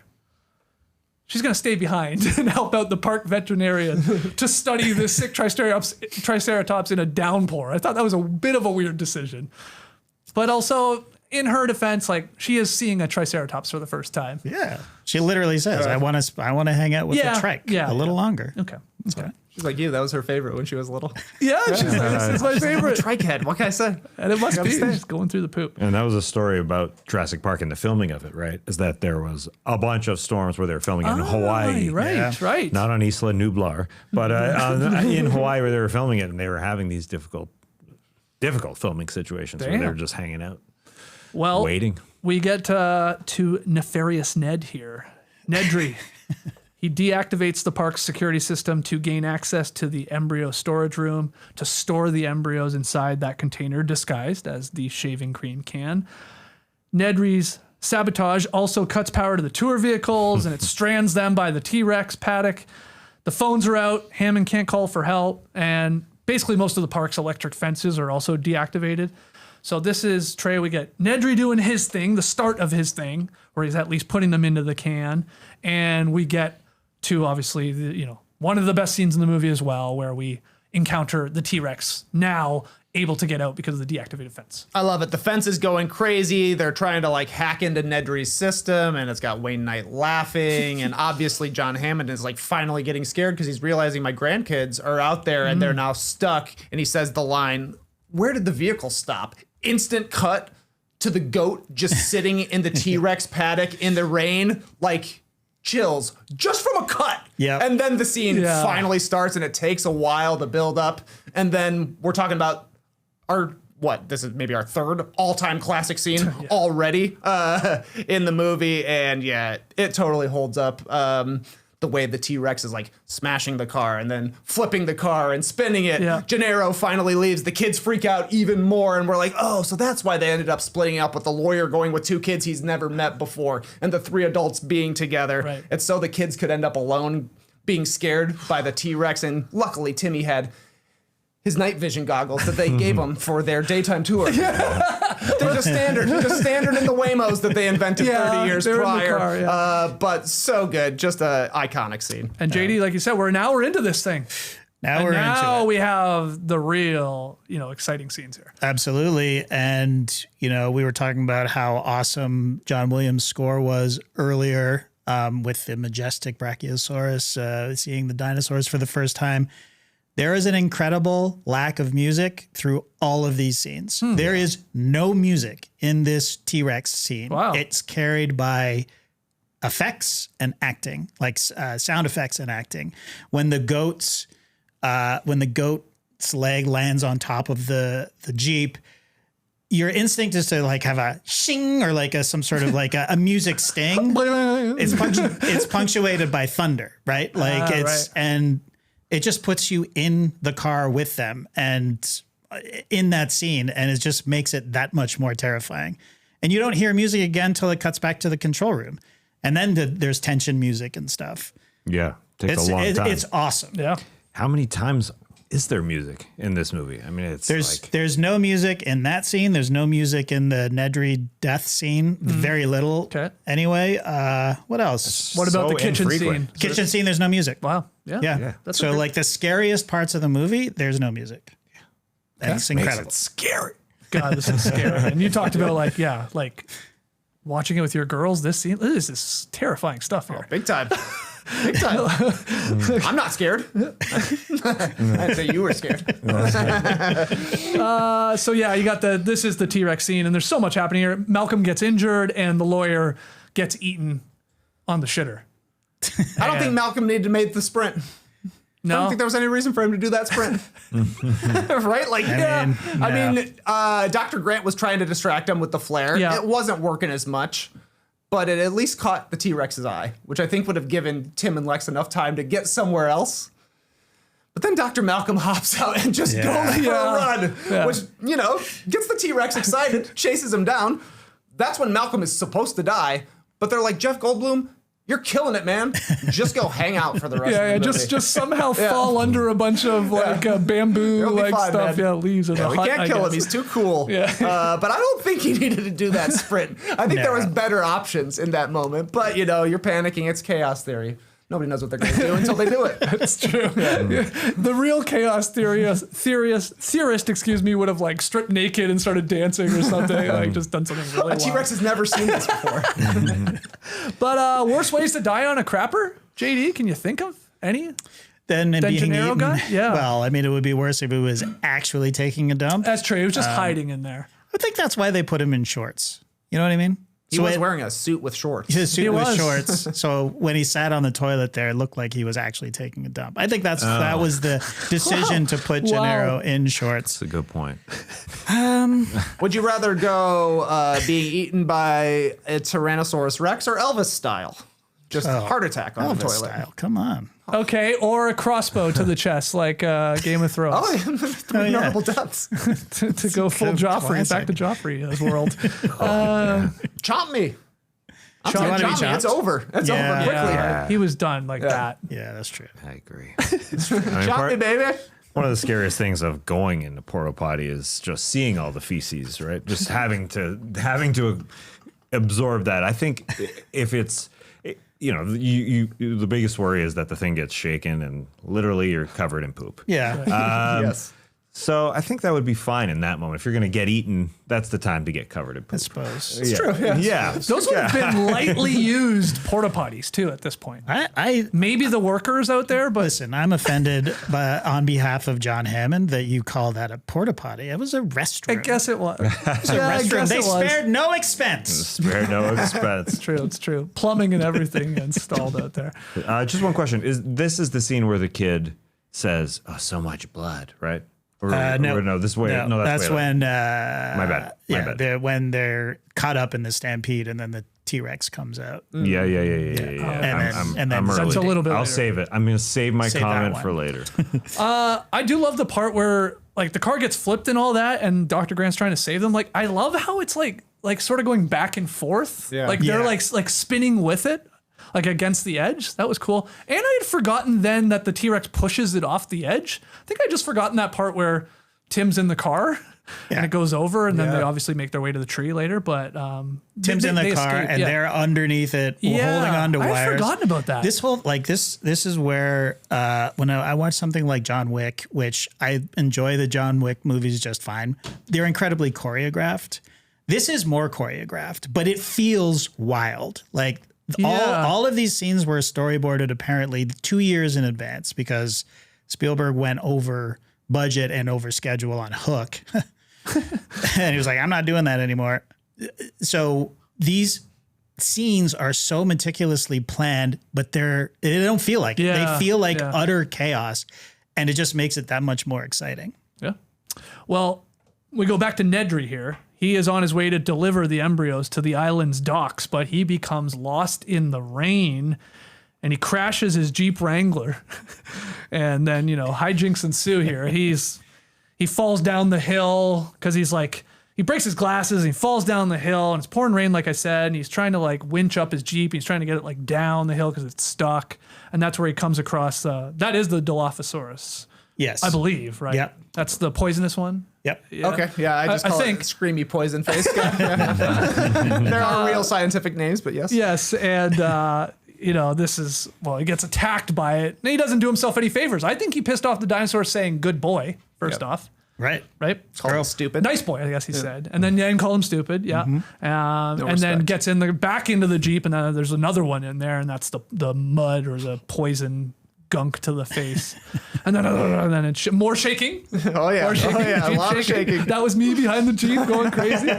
She's going to stay behind and help out the park veterinarian to study this sick triceratops in a downpour. I thought that was a bit of a weird decision. But also, in her defense, she is seeing a triceratops for the first time. Yeah. She literally says, "I want to hang out with Yeah, the trike yeah, a little longer." Okay. She's like you. That was her favorite when she was little. Yeah, she's like, this is my favorite. Trike head. What can I say? And it must be understand. just going through the poop. And that was a story about Jurassic Park and the filming of it, right? Is that there was a bunch of storms where they were filming in Hawaii. Right. Not on Isla Nublar, but in Hawaii where they were filming it, and they were having these difficult filming situations where they were just hanging out, Well, waiting. we get to nefarious Ned here. Nedry. He deactivates the park's security system to gain access to the embryo storage room to store the embryos inside that container disguised as the shaving cream can. Nedry's sabotage also cuts power to the tour vehicles and it strands them by the T-Rex paddock. The phones are out. Hammond can't call for help. And basically most of the park's electric fences are also deactivated. So this is, Trey, we get Nedry doing his thing, the start of his thing, where he's at least putting them into the can. And we get to obviously, one of the best scenes in the movie as well, where we encounter the T-Rex now able to get out because of the deactivated fence. I love it. The fence is going crazy. They're trying to hack into Nedry's system, and it's got Wayne Knight laughing. And obviously John Hammond is finally getting scared because he's realizing my grandkids are out there and they're now stuck. And he says the line, "Where did the vehicle stop?" Instant cut to the goat just sitting in the T-Rex paddock in the rain, chills just from a cut. Yep. And then the scene Yeah. finally starts, and it takes a while to build up. And then we're talking about this is maybe our third all-time classic scene already in the movie. And yeah, it totally holds up. the way the T-Rex is like smashing the car and then flipping the car and spinning it. Yeah. Gennaro finally leaves. The kids freak out even more. And we're like, oh, so that's why they ended up splitting up with the lawyer going with 2 kids he's never met before and the 3 adults being together. Right. It's so the kids could end up alone being scared by the T-Rex. And luckily, Timmy had his night vision goggles that they gave him for their daytime tour. They're just standard in the Waymos that they invented 30 years they're in the prior. car, yeah. But so good, just a iconic scene. And JD, like you said, we're into this thing. Now we're into Now it. we have the real, exciting scenes here. Absolutely. And, we were talking about how awesome John Williams' score was earlier with the majestic Brachiosaurus, seeing the dinosaurs for the first time. There is an incredible lack of music through all of these scenes. There is no music in this T-Rex scene. Wow. It's carried by effects and acting, like sound effects and acting. When the goat's leg lands on top of the Jeep, your instinct is to like have a shing or like some sort of like a music sting. It's punctuated by thunder, right? Like and it just puts you in the car with them and in that scene, and it just makes it that much more terrifying. And you don't hear music again until it cuts back to the control room, and then there's tension music and stuff. Yeah, takes a long time. It's awesome. Yeah. How many times is there music in this movie? I mean, There's no music in that scene. There's no music in the Nedry death scene. Very little. Okay. Anyway, what else? What about So the kitchen infrequent. scene? Kitchen scene, there's no music. Wow. Yeah. That's So like the scariest parts of the movie, there's no music. That's incredible. It's scary. God, this is scary. And you talked about like watching it with your girls. This scene, this is terrifying stuff here. Big time. Big time. I'm not scared. I'd say you were scared. So yeah, you got this is the T-Rex scene, and there's so much happening here. Malcolm gets injured, and the lawyer gets eaten on the shitter. I don't think Malcolm needed to make the sprint. I No, don't think there was any reason for him to do that sprint. Right? Like, I mean, Dr. Grant was trying to distract him with the flare. Yeah. It wasn't working as much, but it at least caught the T-Rex's eye, which I think would have given Tim and Lex enough time to get somewhere else. But then Dr. Malcolm hops out and just goes for a run, which, gets the T-Rex excited, chases him down. That's when Malcolm is supposed to die. But they're like, Jeff Goldblum, you're killing it, man. Just go hang out for the rest of the movie. just somehow fall under a bunch of bamboo You'll be like fine, stuff. man. Yeah, leaves in the We hut. can't I kill him. guess. He's too cool. Yeah. But I don't think he needed to do that sprint. I think there was better options in that moment. But, you're panicking. It's chaos theory. Nobody knows what they're going to do until they do it. It's true. The real chaos theorist, would have like stripped naked and started dancing or something, like just done something really A T-Rex wild. has never seen this before. But worst ways to die on a crapper? JD, can you think of any? then being Gennaro eaten. guy? Yeah. Well, I mean, it would be worse if it was actually taking a dump. That's true. He was just hiding in there. I think that's why they put him in shorts. You know what I mean? He was wearing a suit with shorts. His suit He with was. shorts. So when he sat on the toilet there, it looked like he was actually taking a dump. I think that was the decision to put Gennaro in shorts. That's a good point. Would you rather go being eaten by a Tyrannosaurus Rex or Elvis style? Just heart attack on the Elvis toilet. style. Come on. Okay, or a crossbow to the chest, like Game of Thrones. Oh, yeah. Three yeah. notable deaths. to go full Joffrey, back to Joffrey's world. Chomp me. I'm You saying wanna be chomp me. chopped? It's over. It's Yeah. over quickly. Yeah, he was done like that. Yeah, that's true. I agree. I mean, Chop me, baby. one of the scariest things of going into porta potty is just seeing all the feces, right? Just having to absorb that. I think if it's the biggest worry is that the thing gets shaken and literally you're covered in poop. Yeah. Yes. So I think that would be fine in that moment. If you're going to get eaten, that's the time to get covered in poop. I suppose. It's true. Yeah. Those would have been lightly used porta potties too at this point. I Maybe the workers out there, but listen, I'm offended on behalf of John Hammond that you call that a porta potty. It was a I restroom. guess it was. It's a Yeah, I restroom. guess They it was. spared no expense. Spare no expense. It's true. Plumbing and everything installed out there. Just one question. This is the scene where the kid says, "Oh, so much blood," right? No, this way. No, that's way when. My bad. When they're caught up in the stampede, and then the T-Rex comes out. Yeah. And then I'm that's early. a little bit. I'll later. save it. I'm gonna save my Save that comment one. for later. I do love the part where like the car gets flipped and all that, and Dr. Grant's trying to save them. Like I love how it's like sort of going back and forth. Yeah. Like they're Yeah. like spinning with it, like against the edge. That was cool. And I had forgotten then that the T-Rex pushes it off the edge. I think I just forgotten that part where Tim's in the car. And it goes over, and then they obviously make their way to the tree later. But Tim's in the car, escape, and they're underneath it, holding on to wires. I had forgotten about that. This whole this is where when I watch something like John Wick, which I enjoy the John Wick movies just fine. They're incredibly choreographed. This is more choreographed, but it feels wild. Like all of these scenes were storyboarded apparently 2 years in advance because Spielberg went over budget and over schedule on Hook. And he was like, I'm not doing that anymore. So these scenes are so meticulously planned, but they don't feel like it. They feel like utter chaos, and it just makes it that much more exciting. Yeah. Well, we go back to Nedry here. He is on his way to deliver the embryos to the island's docks, but he becomes lost in the rain and he crashes his Jeep Wrangler. And then, hijinks ensue here. He falls down the hill because he breaks his glasses and he falls down the hill, and it's pouring rain, like I said, and he's trying to winch up his Jeep. He's trying to get it down the hill because it's stuck. And that's where he comes across, that is the Dilophosaurus. Yes. I believe, right? Yep. That's the poisonous one. Yep. Yeah. Okay, yeah, I just call think it screamy poison face. There are real scientific names, but yes. Yes, and this is he gets attacked by it. And he doesn't do himself any favors. I think he pissed off the dinosaur saying "good boy" first off. Right. Call him stupid. Nice boy, I guess he said, and then call him stupid. Yeah, and then respect. gets back into the Jeep, and then there's another one in there, and that's the mud or the poison gunk to the face, and then it's more shaking. Oh yeah, More shaking. a Jeep lot of shaking. That was me behind the Jeep going crazy.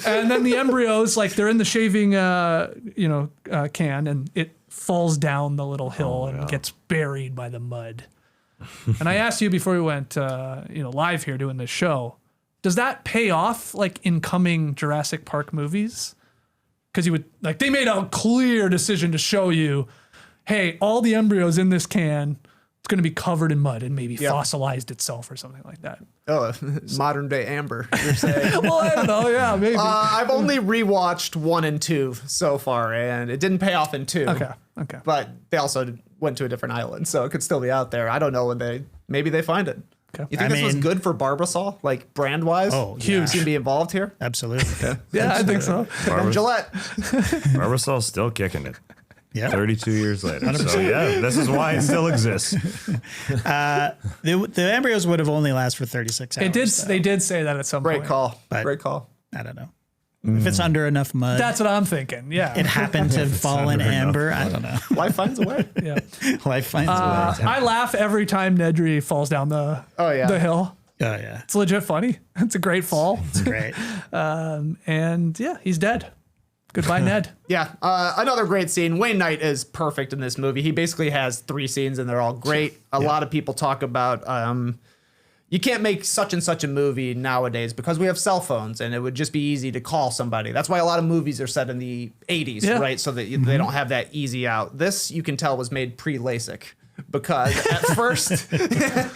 And then the embryos, they're in the shaving, can, and it falls down the little hill and gets buried by the mud. And I asked you before we went, live here doing this show, does that pay off in coming Jurassic Park movies? Because you would they made a clear decision to show you, hey, all the embryos in this can, it's going to be covered in mud and maybe fossilized itself or something like that. Oh, modern day Amber, you're saying. Well, I don't know. Yeah, maybe. I've only rewatched 1 and 2 so far, and it didn't pay off in 2. Okay. But they also went to a different island, so it could still be out there. I don't know when maybe they find it. Okay. You think this was good for Barbasol, brand wise? Oh, huge. Seem to be involved here. Absolutely. Yeah, I think so. And Gillette. Barbasol's still kicking it. Yeah. 32 years later. So yeah, this is why it still exists. The embryos would have only lasted for 36 hours. They did say that at some Great point. call. But- Great call. I don't know. If it's under enough mud, That's what I'm thinking. Yeah. it happened to fall in under enough amber. I don't know. Life finds a way. Yeah. Life finds a way. I laugh every time Nedry falls down the hill. Oh yeah, It's legit funny. It's a great fall. it's great. And yeah, he's dead. Goodbye, Ned. Yeah, another great scene. Wayne Knight is perfect in this movie. He basically has 3 scenes, and they're all great. A lot of people talk about you can't make such and such a movie nowadays because we have cell phones, and it would just be easy to call somebody. That's why a lot of movies are set in the 80s, right? So that they don't have that easy out. This, you can tell, was made pre-LASIK. Because at first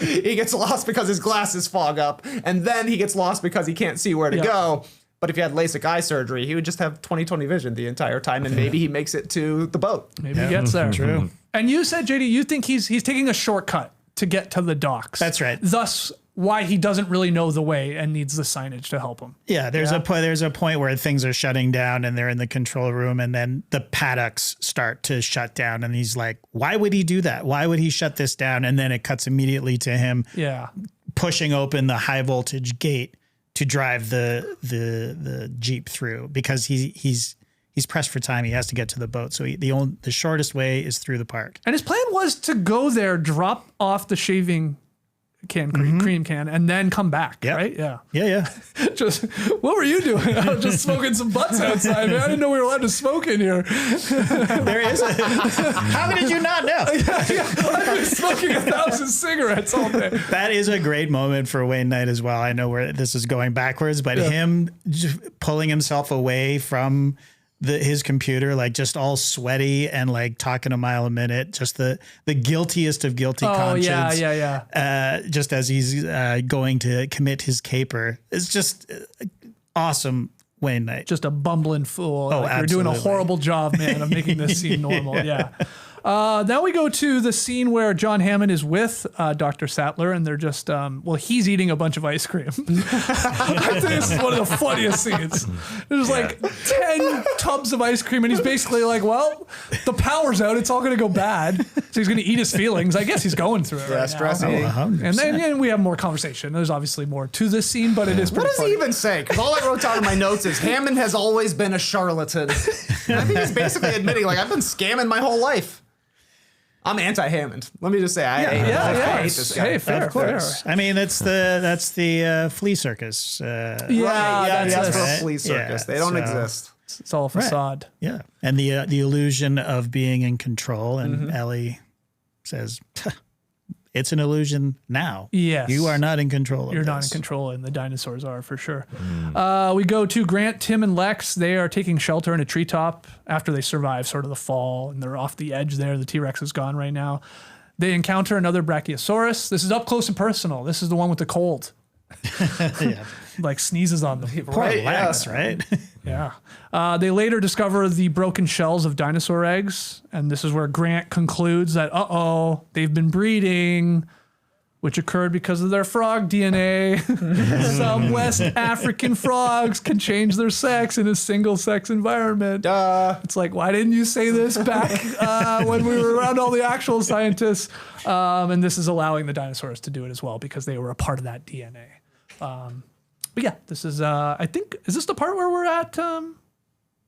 he gets lost because his glasses fog up, and then he gets lost because he can't see where to go. But if he had LASIK eye surgery, he would just have 20/20 vision the entire time, and maybe he makes it to the boat. Maybe he gets there. True. And you said, JD, you think he's taking a shortcut to get to the docks. That's right. Thus, why he doesn't really know the way and needs the signage to help him. Yeah, there's a point where things are shutting down and they're in the control room, and then the paddocks start to shut down, and he's like, why would he do that? Why would he shut this down? And then it cuts immediately to him pushing open the high voltage gate to drive the Jeep through, because he's pressed for time. He has to get to the boat. So the shortest way is through the park. And his plan was to go there, drop off the shaving cream can, and then come back, Yep. right? Yeah. Yeah. Just, what were you doing? I was just smoking some butts outside, man. I didn't know we were allowed to smoke in here. There is. How did you not know? I've been smoking 1,000 cigarettes all day. That is a great moment for Wayne Knight as well. I know where this is going backwards, but him just pulling himself away from his computer, like just all sweaty and like talking a mile a minute, just the guiltiest of guilty conscience. Yeah. Just as he's going to commit his caper. It's just awesome, Wayne Knight. Just a bumbling fool. Oh, You're doing a absolutely. horrible job, man, of making this scene normal. Yeah. Now we go to the scene where John Hammond is with Dr. Sattler, and they're just, he's eating a bunch of ice cream. I think this is one of the funniest scenes. There's like 10 tubs of ice cream, and he's basically like, well, the power's out. It's all going to go bad. So he's going to eat his feelings. I guess he's going through it right stress now. eating. 100%. And then we have more conversation. There's obviously more to this scene, but it is What pretty does funny. he even say? Because all I wrote down in my notes is Hammond has always been a charlatan. And I think he's basically admitting, like, I've been scamming my whole life. I'm anti-Hammond. Let me just say, I hate this guy. Hey, fair, Of course. fair. I mean, that's the flea circus. Yeah, That's that's for it. a flea circus. Yeah, They don't so- exist. It's all a facade. Yeah. And the illusion of being in control. And Ellie says, it's an illusion now. Yes. You are not in control of You're this. not in control, and the dinosaurs are for sure. We go to Grant, Tim, and Lex. They are taking shelter in a treetop after they survive sort of the fall, and they're off the edge there. The T-Rex is gone right now. They encounter another Brachiosaurus. This is up close and personal. This is the one with the cold. Yeah. Like sneezes on them. Poor Right, Lex, right? Yeah. They later discover the broken shells of dinosaur eggs, and this is where Grant concludes that, they've been breeding, which occurred because of their frog DNA. Some West African frogs can change their sex in a single-sex environment. It's like, why didn't you say this back when we were around all the actual scientists? And this is allowing the dinosaurs to do it as well because they were a part of that DNA. But yeah, this is, I think, is this the part where we're at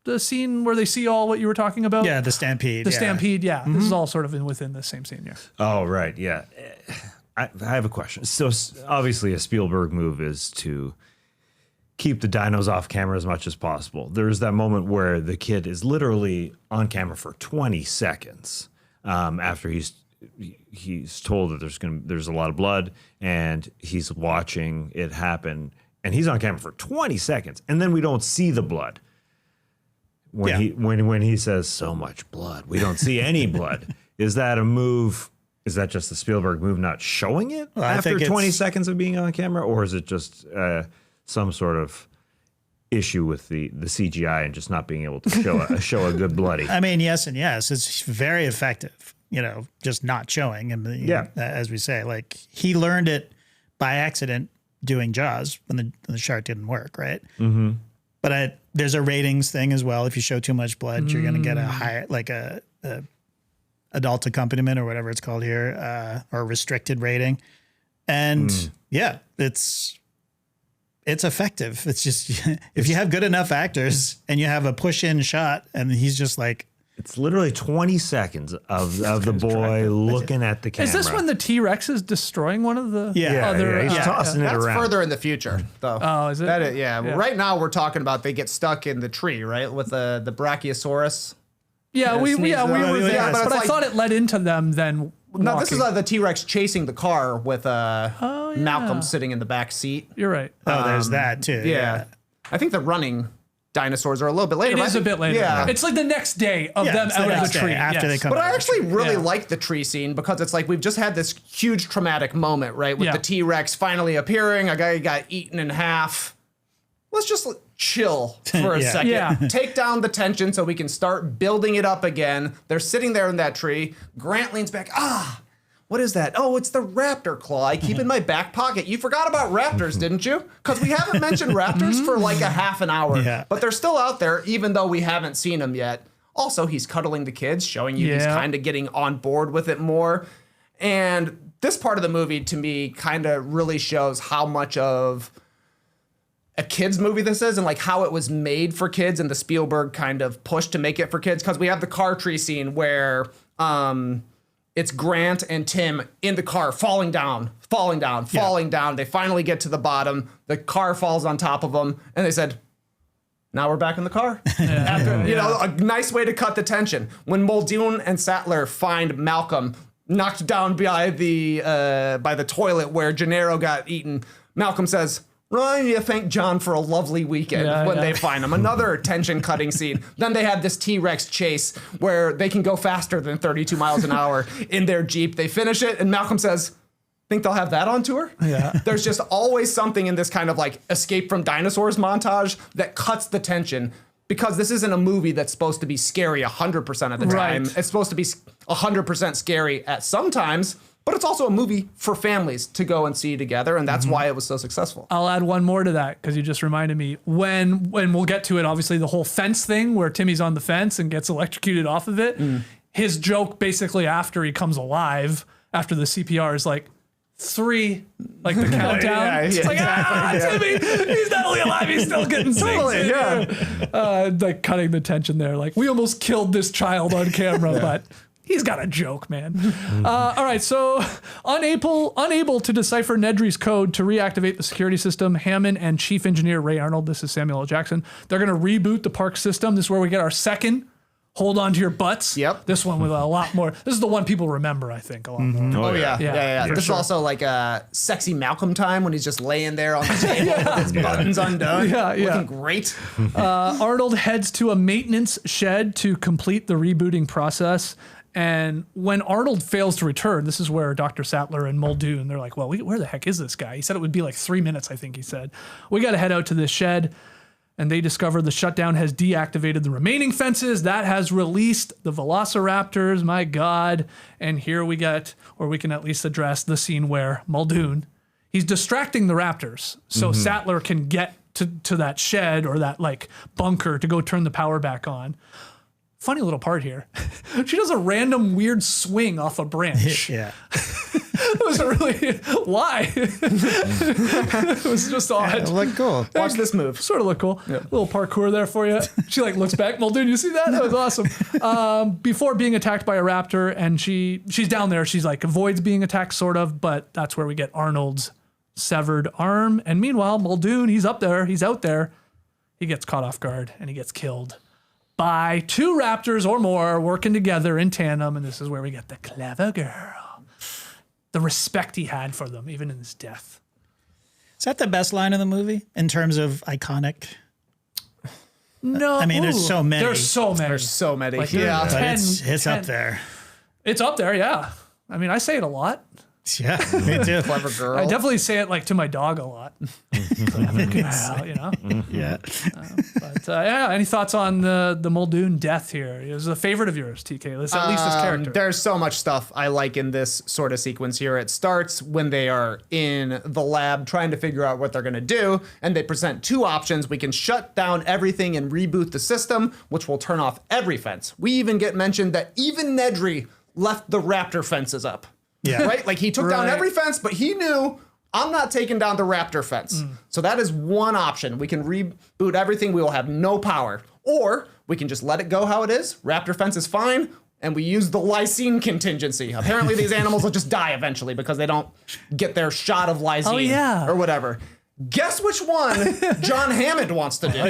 the scene where they see all what you were talking about? Yeah, the stampede. The stampede, yeah. This is all sort of within the same scene, yeah. Oh, right. Yeah. I have a question. So obviously a Spielberg move is to keep the dinos off camera as much as possible. There's that moment where the kid is literally on camera for 20 seconds after he's told that there's a lot of blood, and he's watching it happen, and he's on camera for 20 seconds, and then we don't see the blood. When he says so much blood, we don't see any blood. Is that a move? Is that just the Spielberg move, not showing it after 20 seconds of being on camera, or is it just some sort of issue with the CGI and just not being able to show a good bloody? I mean, yes and yes. It's very effective, just not showing. And as we say, like he learned it by accident doing Jaws when the shark didn't work, right? Mm-hmm. But there's a ratings thing as well. If you show too much blood, you're going to get a high, like a adult accompaniment or whatever it's called here, or restricted rating. And it's effective. It's just, if you have good enough actors and you have a push in shot and he's just like, it's literally 20 seconds of the boy looking at the camera. Is this when the T-Rex is destroying one of the other? He's tossing it That's around. further in the future, though. Oh, is it? That is, yeah. Right now we're talking about they get stuck in the tree, right, with the Brachiosaurus. Yeah, we were there, Yeah, but but it's I like- thought it led into them then. No, this is walking. the T-Rex chasing the car with Malcolm sitting in the back seat. You're right. there's that too. Yeah. I think the running dinosaurs are a little bit later. It but is I a think- bit later. Yeah. It's like the next day of them it's the out of next the day tree. after they come But out I of the actually tree. really like the tree scene because it's like we've just had this huge traumatic moment, right? With Yeah. the T-Rex finally appearing, a guy got eaten in half. Let's just chill for a Yeah. second. Yeah. Take down the tension so we can start building it up again. They're sitting there in that tree. Grant leans back. What is that? Oh, it's the raptor claw I keep in my back pocket. You forgot about raptors, didn't you? Because we haven't mentioned raptors for like a half an hour. Yeah. But they're still out there, even though we haven't seen them yet. Also, he's cuddling the kids, showing you he's Yeah. kind of getting on board with it more. And this part of the movie, to me, kind of really shows how much of a kid's movie this is and like how it was made for kids and the Spielberg kind of push to make it for kids. Because we have the car tree scene where it's Grant and Tim in the car falling down. They finally get to the bottom. The car falls on top of them, and they said, now we're back in the car. After, you know, a nice way to cut the tension. When Muldoon and Sattler find Malcolm knocked down by the toilet where Gennaro got eaten, Malcolm says, Ryan, you thank John for a lovely weekend when they find him. Another tension-cutting scene. Then they have this T-Rex chase where they can go faster than 32 miles an hour in their Jeep. They finish it, and Malcolm says, think they'll have that on tour? Yeah. There's just always something in this kind of like escape from dinosaurs montage that cuts the tension, because this isn't a movie that's supposed to be scary 100% of the time. Right. It's supposed to be 100% scary at some times, but it's also a movie for families to go and see together, and that's why it was so successful. I'll add one more to that, because you just reminded me. When we'll get to it, obviously the whole fence thing where Timmy's on the fence and gets electrocuted off of it, his joke basically after he comes alive, after the CPR, is like, 3, like the countdown. It's like, Timmy, he's not only alive, he's still getting totally, like cutting the tension there. Like, we almost killed this child on camera, but he's got a joke, man. All right, so unable to decipher Nedry's code to reactivate the security system, Hammond and Chief Engineer Ray Arnold, this is Samuel L. Jackson, they're going to reboot the park system. This is where we get our second hold on to your butts. Yep. This one with a lot more. This is the one people remember, I think, a lot more. Oh, yeah. This is also like a sexy Malcolm time when he's just laying there on the table with his buttons undone. Looking great. Arnold heads to a maintenance shed to complete the rebooting process. And when Arnold fails to return, this is where Dr. Sattler and Muldoon, they're like, well, where the heck is this guy? He said it would be like 3 minutes, I think he said. We got to head out to this shed. And they discover the shutdown has deactivated the remaining fences. That has released the velociraptors, my God. And here we get, or we can at least address the scene where Muldoon, he's distracting the raptors. So Sattler can get to that shed or that like bunker to go turn the power back on. Funny little part here. She does a random weird swing off a branch. It was really, why? It was just odd. Look cool. Watch this move. Sort of look cool. Little parkour there for you. She like looks back. Muldoon, you see that? That was awesome. Before being attacked by a raptor, and she's down there. She's like avoids being attacked, sort of, but that's where we get Arnold's severed arm. And meanwhile, Muldoon, he's up there. He's out there. He gets caught off guard and he gets killed by 2 raptors or more working together in tandem. And this is where we get the clever girl. The respect he had for them, even in his death. Is that the best line of the movie in terms of iconic? No. I mean, there's so many. There's so many. Like, yeah. But it's up there. It's up there, yeah. I mean, I say it a lot. Yeah, me too. Clever girl. I definitely say it like to my dog a lot. Clever girl, you know? Yeah. Any thoughts on the Muldoon death here? It was a favorite of yours, TK, at least this character. There's so much stuff I like in this sort of sequence here. It starts when they are in the lab trying to figure out what they're going to do, and they present 2 options. We can shut down everything and reboot the system, which will turn off every fence. We even get mentioned that even Nedry left the raptor fences up. Yeah. Right? Like he took down every fence, but he knew I'm not taking down the raptor fence. So that is one option. We can reboot everything. We will have no power. Or we can just let it go how it is. Raptor fence is fine. And we use the lysine contingency. Apparently these animals will just die eventually because they don't get their shot of lysine or whatever. Guess which one John Hammond wants to do?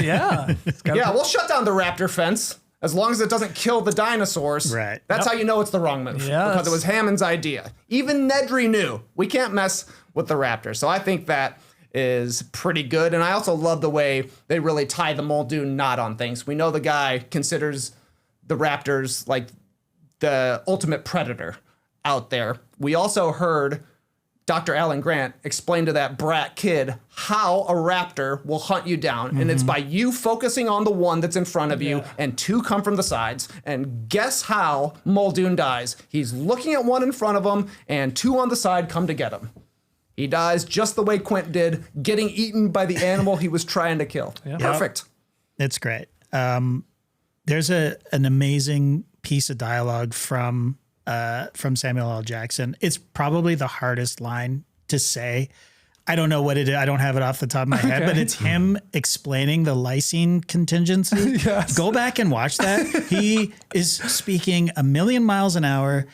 We'll shut down the raptor fence. As long as it doesn't kill the dinosaurs, that's how you know it's the wrong move. Because it was Hammond's idea. Even Nedry knew we can't mess with the raptors. So I think that is pretty good. And I also love the way they really tie the Muldoon knot on things. We know the guy considers the raptors like the ultimate predator out there. We also heard Dr. Alan Grant explained to that brat kid how a raptor will hunt you down. And it's by you focusing on the one that's in front of you and 2 come from the sides. And guess how Muldoon dies? He's looking at one in front of him and 2 on the side come to get him. He dies just the way Quint did, getting eaten by the animal he was trying to kill. Perfect. It's great. There's an amazing piece of dialogue from Samuel L. Jackson. It's probably the hardest line to say. I don't know what it is. I don't have it off the top of my head, but it's him explaining the lysine contingency. Go back and watch that. He is speaking a million miles an hour.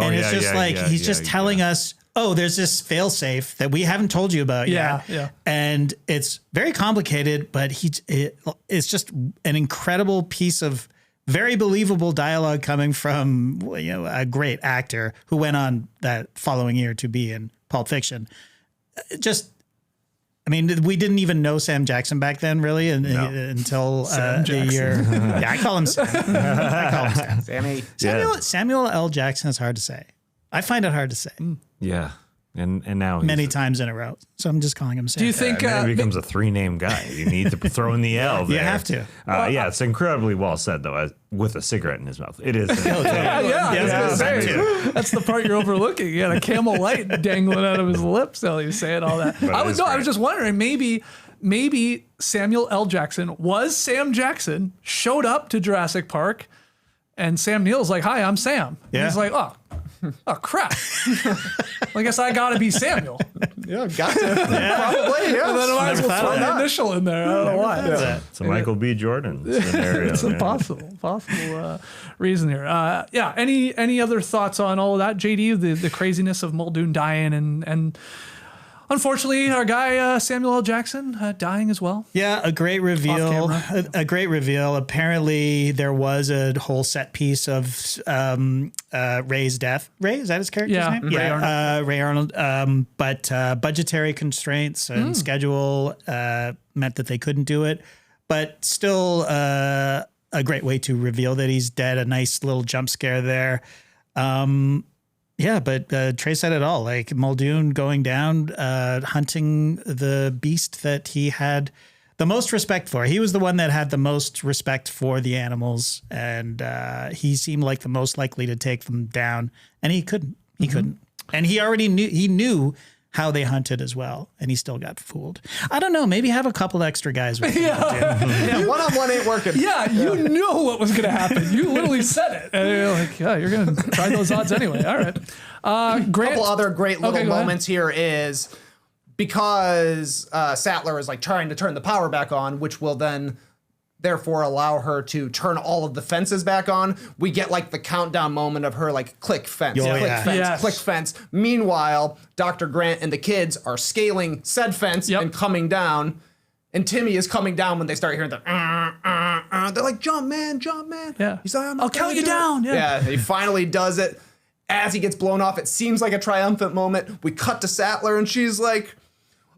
and it's just he's just telling us, oh, there's this failsafe that we haven't told you about yet. Yeah. And it's very complicated, but it's just an incredible piece of very believable dialogue coming from a great actor who went on that following year to be in Pulp Fiction. We didn't even know Sam Jackson back then, really, until the year. Yeah, I call him Sam. Sammy. Samuel L. Jackson is hard to say. I find it hard to say. Yeah. And now many times in a row. So I'm just calling him Sam. Do you think it becomes a 3-name guy? You need to throw in the L there. You have to. It's incredibly well said, though, with a cigarette in his mouth. It is. That's the part you're overlooking. He had a Camel Light dangling out of his lips while he was saying all that. I was just wondering, maybe Samuel L. Jackson was Sam Jackson, showed up to Jurassic Park, and Sam Neill's like, "Hi, I'm Sam." Yeah. And he's like, "Oh crap. I guess I gotta be Samuel." Yeah, got to. Probably, yeah. And then I might as well throw an initial in there. I don't know why. It's a Michael B. Jordan scenario. It's a possible reason here. Any other thoughts on all of that, JD? The craziness of Muldoon dying and unfortunately our guy Samuel L. Jackson dying as well. Yeah, a great reveal. A great reveal. Apparently, there was a whole set piece of Ray's death. Ray, is that his character's name? Ray Arnold. Ray Arnold. But budgetary constraints and schedule meant that they couldn't do it. But still, a great way to reveal that he's dead. A nice little jump scare there. But Trey said it all. Like Muldoon going down, hunting the beast that he had the most respect for. He was the one that had the most respect for the animals, and he seemed like the most likely to take them down. And he couldn't. He couldn't. And he already knew. He knew how they hunted as well, and he still got fooled. I don't know. Maybe have a couple extra guys with him. Yeah, one-on-one ain't working. Yeah, you knew what was going to happen. You literally said it. And you're like, yeah, you're going to try those odds anyway. All right. Grant, couple other great little moments here is because Sattler is like trying to turn the power back on, which will then therefore allow her to turn all of the fences back on. We get like the countdown moment of her like click fence, click fence. Meanwhile, Dr. Grant and the kids are scaling said fence and coming down. And Timmy is coming down when they start hearing the they're like, jump man. Yeah. He's like, I'll count you down. Yeah, he finally does it. As he gets blown off, it seems like a triumphant moment. We cut to Sattler and she's like,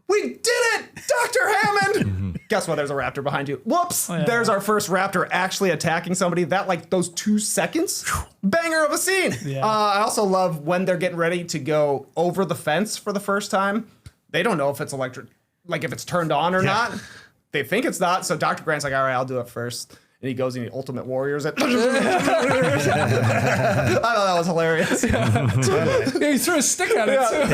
we did it, Dr. Hammond. Guess what? There's a raptor behind you. Whoops. There's our first raptor actually attacking somebody. That like those 2 seconds, banger of a scene. Yeah. I also love when they're getting ready to go over the fence for the first time. They don't know if it's electric, like if it's turned on or not. They think it's not. So Dr. Grant's like, all right, I'll do it first. And he goes and he Ultimate Warriors it. I thought that was hilarious. He threw a stick at it too.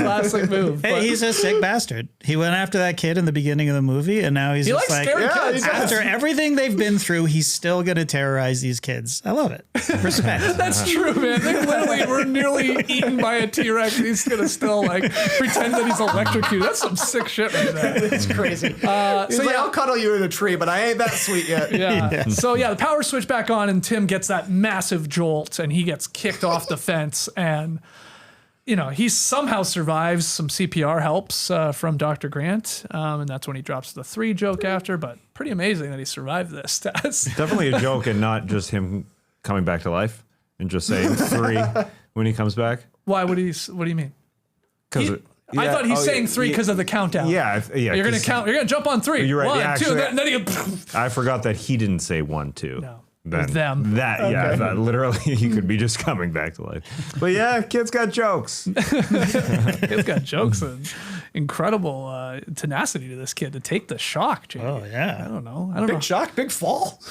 Classic move. Hey, he's a sick bastard. He went after that kid in the beginning of the movie, and now he's just like, kids. After everything they've been through, he's still going to terrorize these kids. I love it. Respect. That's true, man. They literally were nearly eaten by a T-Rex. He's going to still like pretend that he's electrocuted. That's some sick shit right there. It's crazy. He's like, I'll cuddle you in a tree, but I ain't that sweet yet. Yeah. So the power switch back on, and Tim gets that massive jolt, and he gets kicked off the fence, and he somehow survives. Some CPR helps from Dr. Grant, and that's when he drops the 3 joke after. But pretty amazing that he survived this. Definitely a joke, and not just him coming back to life and just saying 3 when he comes back. Why? What do you mean? Because. I thought he's saying 3 because of the countdown. Yeah. You're gonna count. You're gonna jump on 3. You're right. 1, yeah, 2. Then he. I forgot that he didn't say 1, 2. No. Them. I thought literally he could be just coming back to life. But yeah, kids got jokes. Kids got jokes and incredible tenacity to this kid to take the shock. Jay. Oh yeah. I don't know. Big shock, big fall.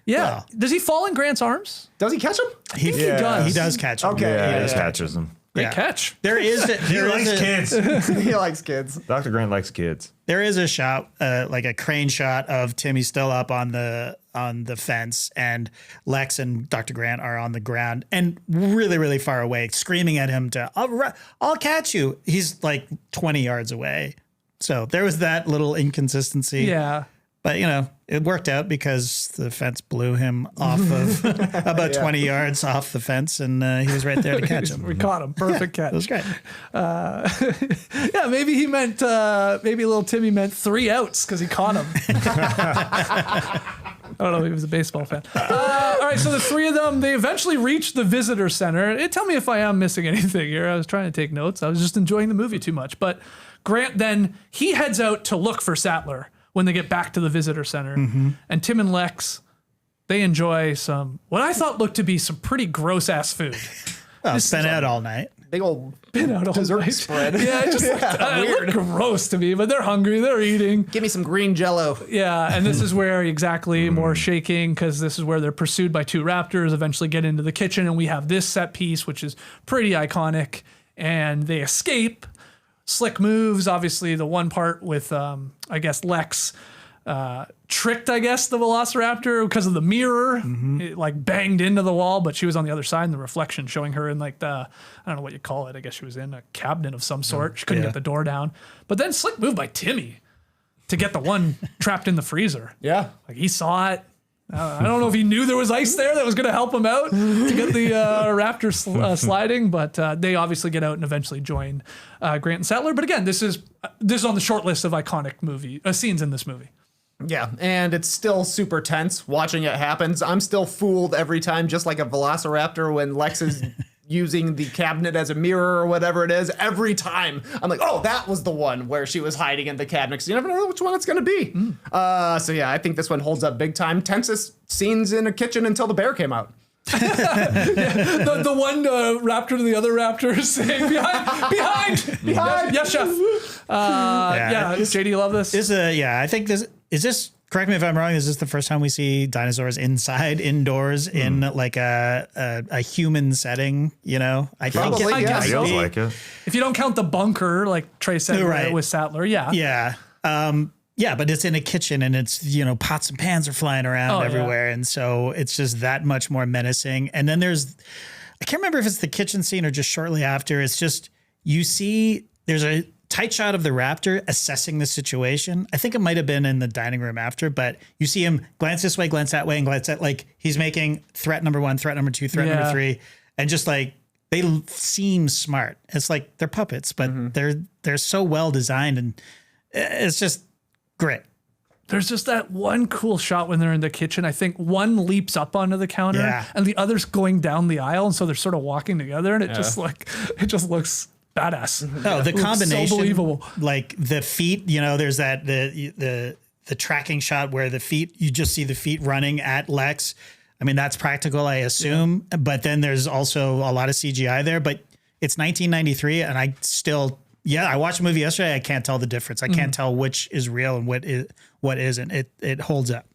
Yeah. Does he fall in Grant's arms? Does he catch him? He does. He does catch him. Okay. Yeah, he catches them. Great catch. There is. He likes kids. He likes kids. Dr. Grant likes kids. There is a shot, like a crane shot of Timmy still up on the fence, and Lex and Dr. Grant are on the ground and really, really far away, screaming at him to, I'll catch you. He's like 20 yards away. So there was that little inconsistency. Yeah. But, it worked out because the fence blew him off of about 20 yards off the fence, and he was right there to catch him. We caught him. Perfect catch. It was great. Yeah, maybe he meant, maybe little Timmy meant 3 outs because he caught him. I don't know. He was a baseball fan. All right, so the 3 of them, they eventually reach the visitor center. Tell me if I am missing anything here. I was trying to take notes. I was just enjoying the movie too much. But Grant then, he heads out to look for Sattler when they get back to the visitor center. And Tim and Lex, they enjoy some, what I thought looked to be some pretty gross ass food. Well, spent out all night. Big old Out all dessert night. spread. Yeah, it just it looked gross to me, but they're hungry, they're eating. Give me some green jello. Yeah, and this is where exactly more shaking, because this is where they're pursued by 2 raptors, eventually get into the kitchen, and we have this set piece, which is pretty iconic, and they escape. Slick moves, obviously the one part with, I guess, Lex tricked, I guess, the Velociraptor because of the mirror. It like banged into the wall, but she was on the other side, and the reflection showing her in like the, I don't know what you call it. I guess she was in a cabinet of some sort. She couldn't get the door down. But then slick move by Timmy to get the one trapped in the freezer. Yeah. Like he saw it. I don't know if he knew there was ice there that was going to help him out to get the raptor sliding, but they obviously get out and eventually join Grant and Sattler. But again, this is on the short list of iconic movie scenes in this movie. Yeah, and it's still super tense watching it happen. I'm still fooled every time, just like a velociraptor when Lex is using the cabinet as a mirror or whatever it is. Every time I'm like, oh, that was the one where she was hiding in the cabinet, because you never know which one it's going to be. So yeah, I think this one holds up big time. Tensest scenes in a kitchen until the bear came out. The one raptor to the other raptor saying, behind. Yes, chef. Yeah, JD, you love this? I think this is this. Correct me if I'm wrong. Is this the first time we see dinosaurs indoors in like a human setting? I Probably, think yeah. I guess Feels so. like it. If you don't count the bunker, like Trey said with Sattler, yeah. Yeah, but it's in a kitchen, and it's, pots and pans are flying around everywhere. And so it's just that much more menacing. And then I can't remember if it's the kitchen scene or just shortly after. It's just, you see, there's a tight shot of the raptor assessing the situation. I think it might have been in the dining room after, but you see him glance this way, glance that way, and glance that, like he's making threat number 1, threat number 2, threat number 3. And just like, they seem smart. It's like they're puppets, but they're so well designed, and it's just great. There's just that one cool shot when they're in the kitchen. I think one leaps up onto the counter and the other's going down the aisle. And so they're sort of walking together, and it just looks badass. Oh, the combination, so believable. Like the feet, there's that, the tracking shot where the feet, you just see the feet running at Lex. I mean, that's practical, I assume, but then there's also a lot of CGI there, but it's 1993 and I still, I watched a movie yesterday. I can't tell the difference. I can't tell which is real and what isn't. It holds up.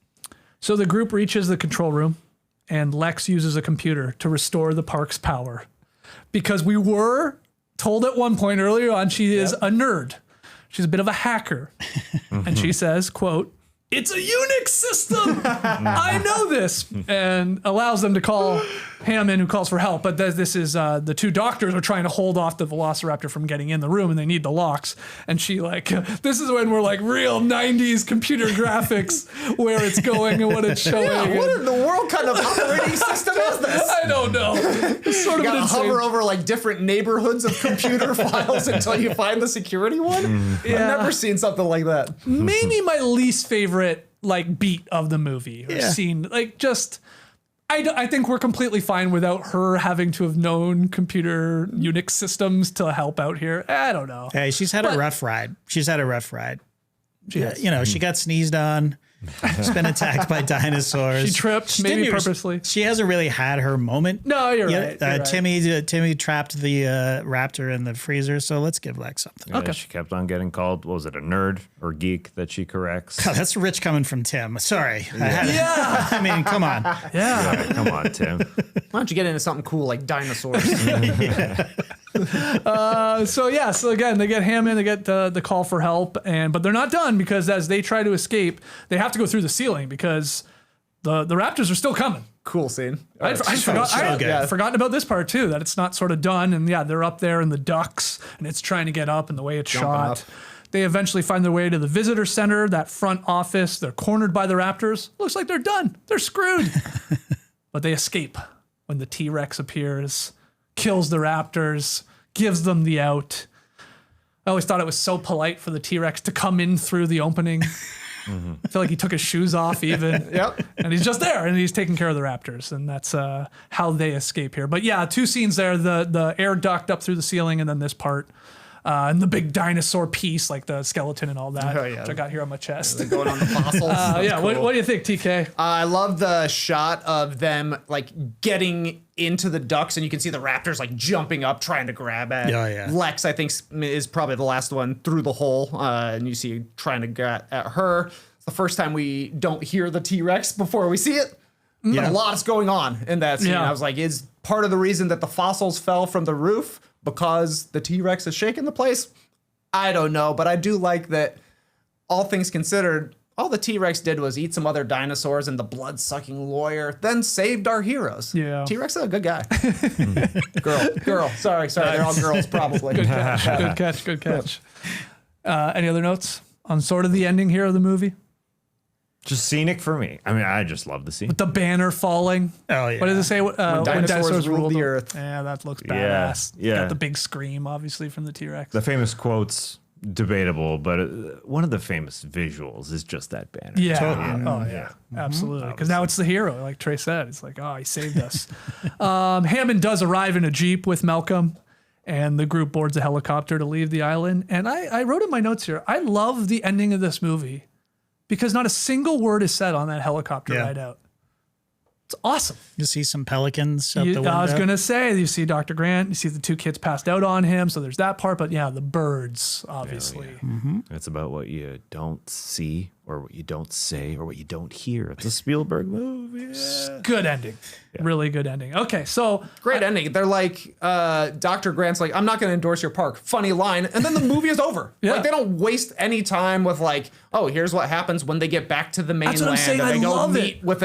So the group reaches the control room, and Lex uses a computer to restore the park's power, because we were told at one point earlier on she is a nerd. She's a bit of a hacker. And she says, quote, "It's a Unix system. I know this," and allows them to call Hammond, who calls for help. But this is the 2 doctors are trying to hold off the Velociraptor from getting in the room, and they need the locks. And she this is when we're like real 90s computer graphics, where it's going and what it's showing. Yeah, what in the world kind of operating system is this? I don't know. It's sort You of gotta insane. hover over like different neighborhoods of computer files until you find the security one. I've never seen something like that. Maybe my least favorite like beat of the movie or scene. Like just, I think we're completely fine without her having to have known computer Unix systems to help out here. I don't know. Hey, she's had a rough ride. She has. She got sneezed on. She's been attacked by dinosaurs. She tripped, maybe didn't- purposely. She hasn't really had her moment. No, you're right. You're right. Timmy trapped the raptor in the freezer, so let's give Lex something. Yeah, she kept on getting called, what was it, a nerd or geek that she corrects? Oh, that's rich coming from Tim. Sorry. I mean, come on. Yeah. Come on, Tim. Why don't you get into something cool like dinosaurs? So again, they get Hammond, they get the call for help, but they're not done, because as they try to escape, they have to go through the ceiling because the raptors are still coming. Cool scene. I had forgotten about this part too, that it's not sort of done, and they're up there in the ducks, and it's trying to get up, and the way it's Jumping shot. up. They eventually find their way to the visitor center, that front office. They're cornered by the raptors. Looks like they're done. They're screwed. But they escape when the T-Rex appears, kills the raptors, gives them the out. I always thought it was so polite for the T-Rex to come in through the opening. I feel like he took his shoes off even. Yep. And he's just there and he's taking care of the raptors. And that's how they escape here. But yeah, 2 scenes there, the air duct up through the ceiling and then this part. And the big dinosaur piece, like the skeleton and all that, which I got here on my chest. Going on the fossils. Yeah, Cool. what do you think, TK? I love the shot of them like getting into the ducks, and you can see the raptors like jumping up, trying to grab at Lex. I think is probably the last one through the hole, and you see trying to get at her. It's the first time we don't hear the T-Rex before we see it. Yeah. A lot's going on in that scene. I was like, is part of the reason that the fossils fell from the roof because the T-Rex is shaking the place? I don't know, but I do like that, all things considered, all the T-Rex did was eat some other dinosaurs and the blood-sucking lawyer, then saved our heroes. Yeah. T-Rex is a good guy. Girl. Sorry. They're all girls, probably. Good catch. Any other notes on sort of the ending here of the movie? Just scenic for me. I mean, I just love the scene. With the banner falling. Oh, yeah. What does it say? When dinosaurs ruled the earth. Yeah, that looks badass. Yeah. Got the big scream, obviously, from the T-Rex. The famous quotes, debatable, but one of the famous visuals is just that banner. Yeah. Totally. Oh, yeah. Absolutely. Because now it's the hero, like Trey said. It's like, oh, he saved us. Hammond does arrive in a Jeep with Malcolm, and the group boards a helicopter to leave the island. And I wrote in my notes here, I love the ending of this movie because not a single word is said on that helicopter ride out. It's awesome. You see some pelicans out the window. I was going to say, you see Dr. Grant, you see the 2 kids passed out on him. So there's that part. But yeah, the birds, obviously. It's about what you don't see or what you don't say or what you don't hear. It's a Spielberg movie. Yeah. Good ending. Yeah. Really good ending. Okay, so. Great ending. They're like, Dr. Grant's like, I'm not going to endorse your park. Funny line. And then the movie is over. Yeah. Like, they don't waste any time with like, oh, here's what happens when they get back to the mainland. That's what I'm saying. And they I go love meet with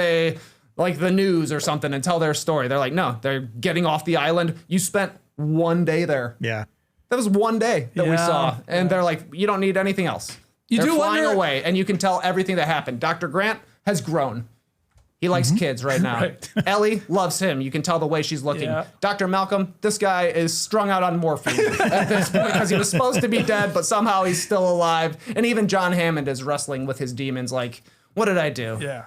like the news or something and tell their story. They're like, no, they're getting off the island. You spent one day there. Yeah. That was one day that we saw. And they're like, you don't need anything else. They're flying away, and you can tell everything that happened. Dr. Grant has grown. He likes kids right now. Right. Ellie loves him. You can tell the way she's looking. Yeah. Dr. Malcolm, this guy is strung out on morphine at this point because he was supposed to be dead, but somehow he's still alive. And even John Hammond is wrestling with his demons like, what did I do? Yeah.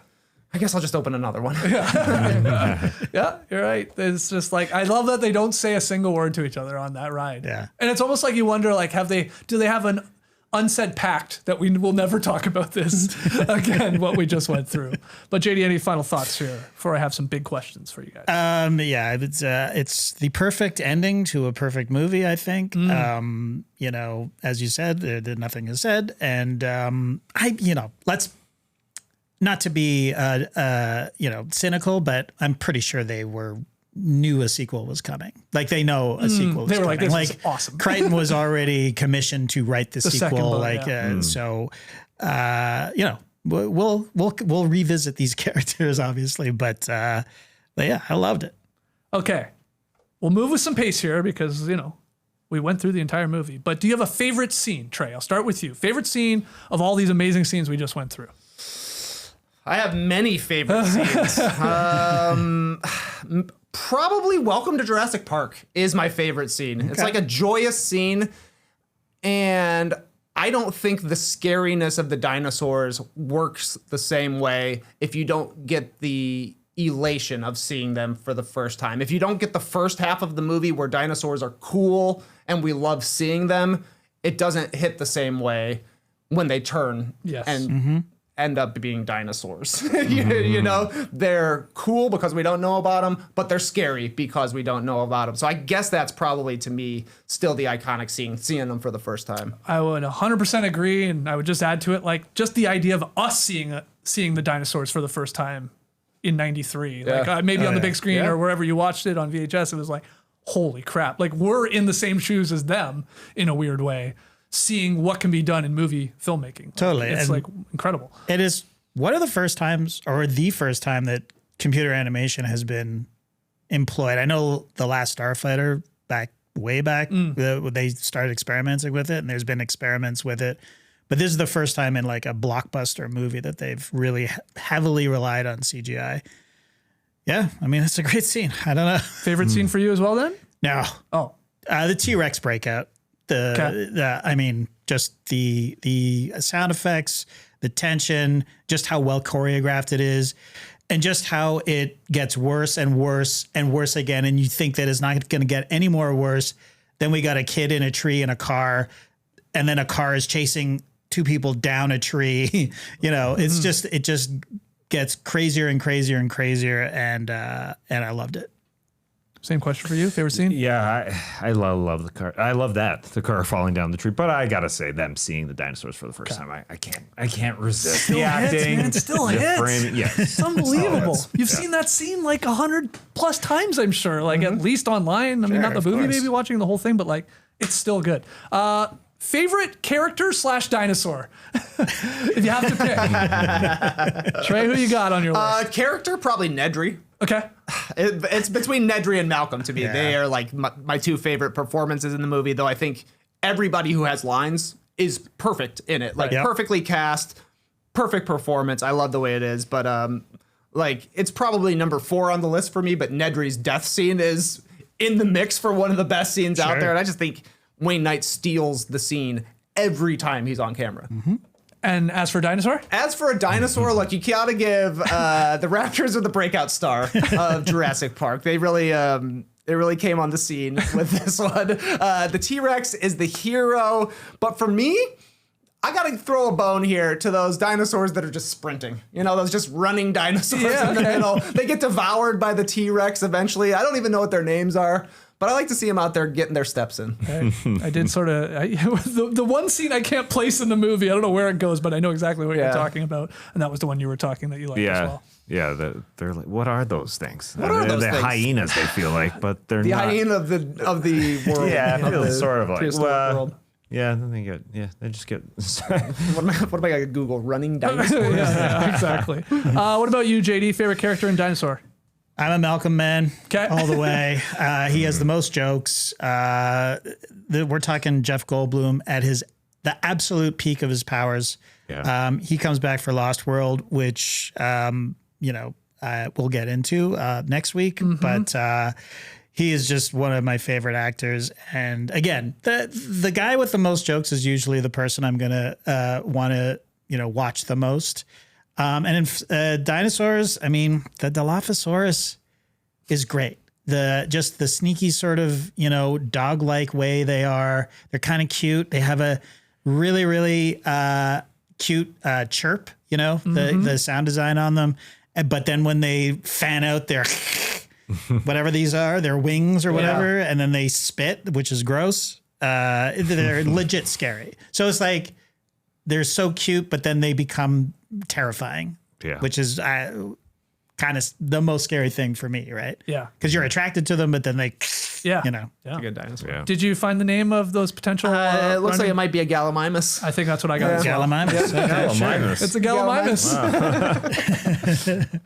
I guess I'll just open another one. Yeah, you're right. It's just like, I love that they don't say a single word to each other on that ride. Yeah. And it's almost like you wonder, like, do they have an unsaid pact that we will never talk about this again, what we just went through? But JD, any final thoughts here before I have some big questions for you guys? Yeah, it's the perfect ending to a perfect movie, I think. You know, as you said, nothing is said. And let's not to be cynical, but I'm pretty sure they knew a sequel was coming. Like, they know a sequel was coming. They were like, this is awesome. Crichton was already commissioned to write the sequel. Book, So we'll revisit these characters, obviously, but yeah, I loved it. Okay. We'll move with some pace here because, we went through the entire movie. But do you have a favorite scene, Trey? I'll start with you. Favorite scene of all these amazing scenes we just went through? I have many favorite scenes. Probably Welcome to Jurassic Park is my favorite scene. Okay. It's like a joyous scene, and I don't think the scariness of the dinosaurs works the same way if you don't get the elation of seeing them for the first time. If you don't get the first half of the movie where dinosaurs are cool and we love seeing them, it doesn't hit the same way when they turn and end up being dinosaurs. You know, they're cool because we don't know about them, but they're scary because we don't know about them. So I guess that's probably, to me, still the iconic scene, seeing them for the first time. I would 100% agree, and I would just add to it, like, just the idea of us seeing the dinosaurs for the first time in '93. Yeah. Like, maybe on the big screen or wherever you watched it on VHS, it was like, holy crap. Like, we're in the same shoes as them in a weird way, seeing what can be done in movie filmmaking. Totally. It's like incredible. It is one of the first times, or the first time, that computer animation has been employed. I know The Last Starfighter back way back. They started experimenting with it, and there's been experiments with it. But this is the first time in like a blockbuster movie that they've really heavily relied on CGI. Yeah, I mean, it's a great scene. I don't know. Favorite scene for you as well, then? No. Oh, The T-Rex breakout. I mean, just the sound effects, the tension, just how well choreographed it is, and just how it gets worse and worse and worse again. And you think that it's not going to get any more worse. Then we got a kid in a tree in a car, and then a car is chasing two people down a tree. It's just, it just gets crazier and crazier and crazier. And I loved it. same question for you. Favorite scene? Yeah, I love the car. I love the car falling down the tree. But I gotta say, them seeing the dinosaurs for the first time, I can't resist Still the hits, acting. man. Still the hits. framing. Yes, It's unbelievable. Oh, You've seen that scene like 100+ times, I'm sure. Like at least online. I mean, not the of movie, course. maybe watching the whole thing, but like it's still good. Favorite character / dinosaur? If you have to pick. Trey, who you got on your list? Character, probably Nedry. Okay. It's between Nedry and Malcolm to me. Yeah. They are like my two favorite performances in the movie, though I think everybody who has lines is perfect in it. Like Yep. perfectly cast, perfect performance. I love the way it is, but like it's probably number 4 on the list for me, but Nedry's death scene is in the mix for one of the best scenes out Sure. there. And I just think Wayne Knight steals the scene every time he's on camera. And as for dinosaur? As for a dinosaur, look, you gotta give the raptors are the breakout star of Jurassic Park. They really came on the scene with this one. The T-Rex is the hero, but for me, I gotta throw a bone here to those dinosaurs that are just sprinting. Those just running dinosaurs in the middle. They get devoured by the T-Rex eventually. I don't even know what their names are. But I like to see them out there getting their steps in. I did sort of the one scene I can't place in the movie. I don't know where it goes, but I know exactly what you're talking about, and that was the one you were talking that you liked as well. Yeah, they're like, what are those things? What are those they're things? hyenas, they feel like, but they're The not. hyena of the world. Yeah, of it feels the sort of like, prehistoric world. yeah, then they just get. What am I gonna Google? Running dinosaurs? Yeah, exactly. What about you, JD? Favorite character in Dinosaur? I'm a Malcolm man 'Kay. all the way. He has the most jokes. We're talking Jeff Goldblum at the absolute peak of his powers. Yeah. He comes back for Lost World, which we'll get into next week. But he is just one of my favorite actors. And again, the guy with the most jokes is usually the person I'm gonna want to watch the most. And in dinosaurs, I mean, the Dilophosaurus is great. The sneaky sort of, dog-like way they are. They're kind of cute. They have a really, really cute chirp, the sound design on them. But then when they fan out their whatever these are, their wings or whatever, and then they spit, which is gross, they're legit scary. So it's like, they're so cute, but then they become terrifying. Yeah. Which is kind of the most scary thing for me, right? Yeah. Because you're attracted to them, but then they, Yeah. A good dinosaur. Yeah. Did you find the name of those potential? It looks like running- it might be a Gallimimus. I think that's what I got. as well. Gallimimus. Okay, sure. It's a Gallimimus.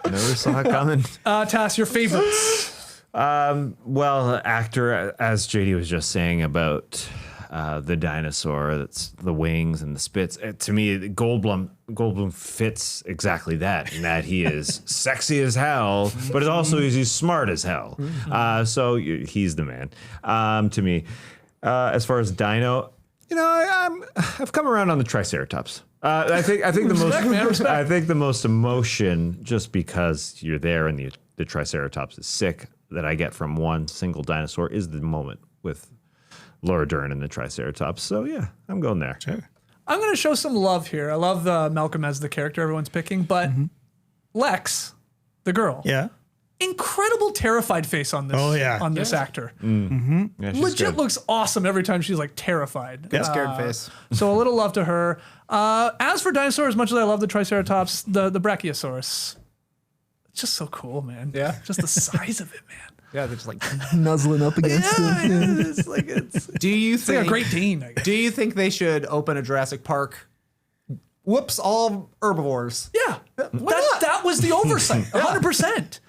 Never saw it coming. Tass, your favorites? Well, actor, as JD was just saying about the dinosaur, that's the wings and the spits. To me, Goldblum fits exactly that, in that he is sexy as hell, but also he's smart as hell. So he's the man to me. As far as dino, I've come around on the Triceratops. I think the most man, respect. I think the most emotion, just because you're there and the Triceratops is sick, that I get from one single dinosaur is the moment with Laura Dern and the Triceratops. So yeah, I'm going there. Sure. I'm going to show some love here. I love Malcolm as the character everyone's picking, but Lex, the girl, Yeah. incredible terrified face on this. Oh, yeah. On this actor, Yeah, she's legit good. looks awesome every time she's like terrified. Scared face. So a little love to her. As for dinosaurs, as much as I love the Triceratops, the Brachiosaurus, it's just so cool, man. Yeah. Just the size of it, man. Yeah, they're just like nuzzling up against it. It's like it's Do you like think a Great Dane, I guess. Do you think they should open a Jurassic Park? Whoops, all herbivores. Yeah, Why not? that was the oversight. 100%.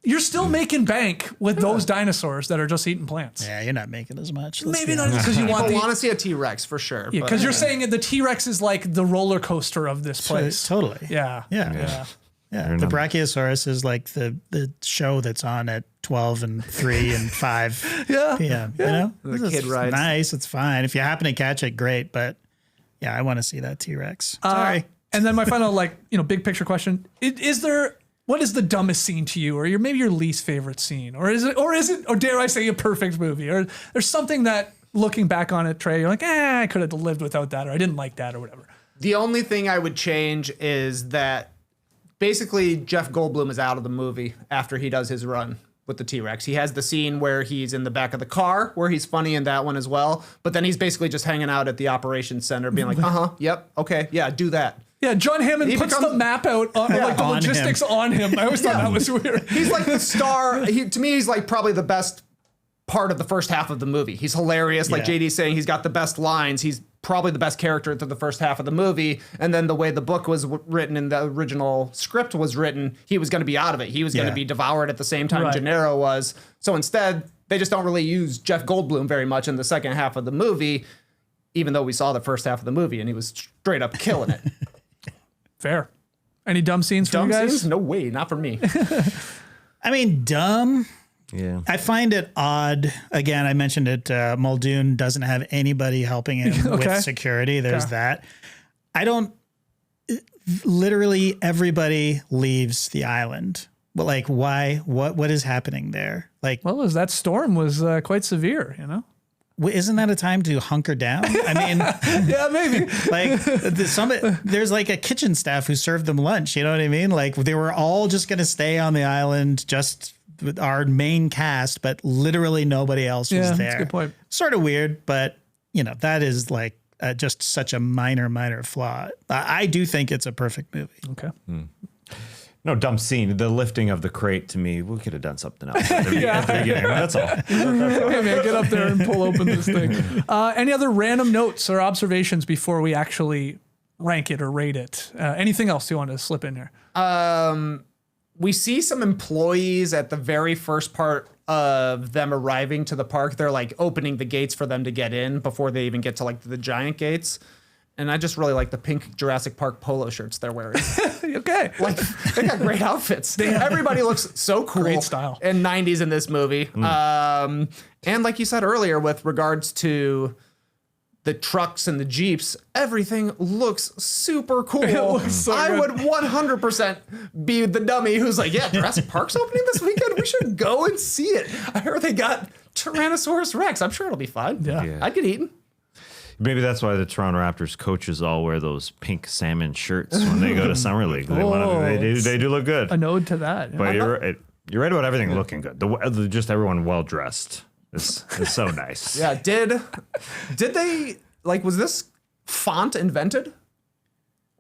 You're still making bank with those dinosaurs that are just eating plants. Yeah, you're not making as much. Let's Maybe be not honest. because you want I the. want to see a T-Rex for sure. Yeah, because you're saying the T-Rex is like the roller coaster of this place. Totally. Yeah. Yeah. The Brachiosaurus is like the show that's on at 12 and 3 and 5 Yeah. p.m. You know? The This kid is rides. nice. It's fine. If you happen to catch it, great. But yeah, I want to see that T-Rex. Sorry. And then my final, big picture question: what is the dumbest scene to you, or maybe your least favorite scene, or is it, or dare I say, a perfect movie, or there's something that looking back on it, Trey, you're like, I could have lived without that, or I didn't like that, or whatever. The only thing I would change is that basically Jeff Goldblum is out of the movie after he does his run with the T-Rex. He has the scene where he's in the back of the car, where he's funny in that one as well. But then he's basically just hanging out at the operations center being like, yep, okay, yeah, do that. Yeah, John Hammond puts the map out, on, the on logistics on him. I always thought that was weird. He's like the star. To me, he's like probably the best part of the first half of the movie. He's hilarious. Like JD's saying, he's got the best lines. He's probably the best character through the first half of the movie. And then the way the book was written and the original script was written, he was going to be out of it. He was going to be devoured at the same time Gennaro was. So instead, they just don't really use Jeff Goldblum very much in the second half of the movie, even though we saw the first half of the movie and he was straight up killing it. Fair. Any dumb scenes for you guys? Scenes? No way, not for me. I mean, dumb. Yeah. I find it odd. Again, I mentioned it. Muldoon doesn't have anybody helping him with security. There's that. I don't. Literally, everybody leaves the island. But like, why? What is happening there? Like, Well, that storm was quite severe, you know? isn't that a time to hunker down? I mean, Yeah, maybe. like there's like a kitchen staff who served them lunch. You know what I mean? Like they were all just going to stay on the island, just with our main cast, but literally nobody else was there. That's a good point. Sort of weird, but that is like just such a minor flaw. I do think it's a perfect movie. Okay. No, dumb scene. The lifting of the crate, to me, we could have done something else at the beginning. That's all. Hey, man, get up there and pull open this thing. Any other random notes or observations before we actually rank it or rate it? Anything else you want to slip in here? We see some employees at the very first part of them arriving to the park. They're like opening the gates for them to get in before they even get to like the giant gates. And I just really like the pink Jurassic Park polo shirts they're wearing. Okay. Like they got great outfits. Everybody looks so cool. Great style. And 90s in this movie. And like you said earlier, with regards to the trucks and the Jeeps, everything looks super cool. It looks so I good. would 100% be the dummy who's like, yeah, Jurassic Park's opening this weekend. We should go and see it. I heard they got Tyrannosaurus Rex. I'm sure it'll be fun. Yeah. I'd get eaten. Maybe that's why the Toronto Raptors coaches all wear those pink salmon shirts when they go to Summer League. They do look good. A node to that. But you're right about everything looking good. Just everyone well dressed is so nice. Yeah. Did they, like, was this font invented?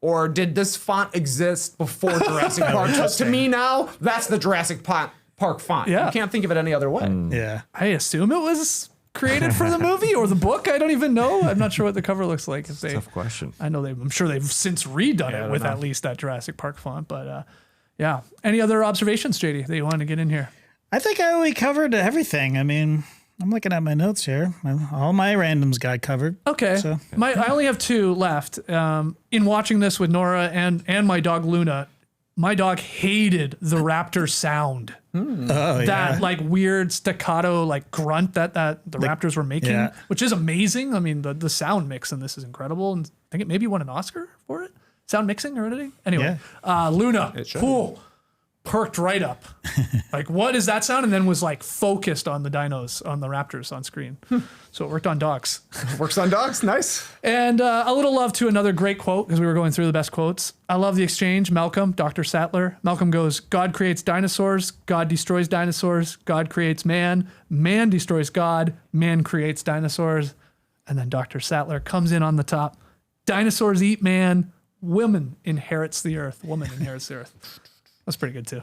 Or did this font exist before Jurassic Park? Because to me now, that's the Jurassic Park font. Yeah. You can't think of it any other way. Yeah. I assume it was created for the movie or the book. I don't even know. I'm not sure what the cover looks like. Tough question. I'm sure they've since redone it with at least that Jurassic Park font. But yeah. Any other observations, JD, that you want to get in here? I think we covered everything. I mean, I'm looking at my notes here. All my randoms got covered. Okay. So. I only have two left. In watching this with Nora and my dog Luna, my dog hated the raptor sound. That like weird staccato like grunt that the raptors were making, which is amazing. I mean, the sound mix in this is incredible, and I think it maybe won an Oscar for it. Sound mixing or anything. Anyway, Luna, cool, perked right up. Like, what is that sound? And then was like focused on the dinos, on the raptors on screen. So it worked on dogs. Works on dogs. Nice. And a little love to another great quote, because we were going through the best quotes. I love the exchange. Malcolm, Dr. Sattler. Malcolm goes, God creates dinosaurs. God destroys dinosaurs. God creates man. Man destroys God. Man creates dinosaurs. And then Dr. Sattler comes in on the top. Dinosaurs eat man. Woman inherits the earth. Woman inherits the earth. That's pretty good too.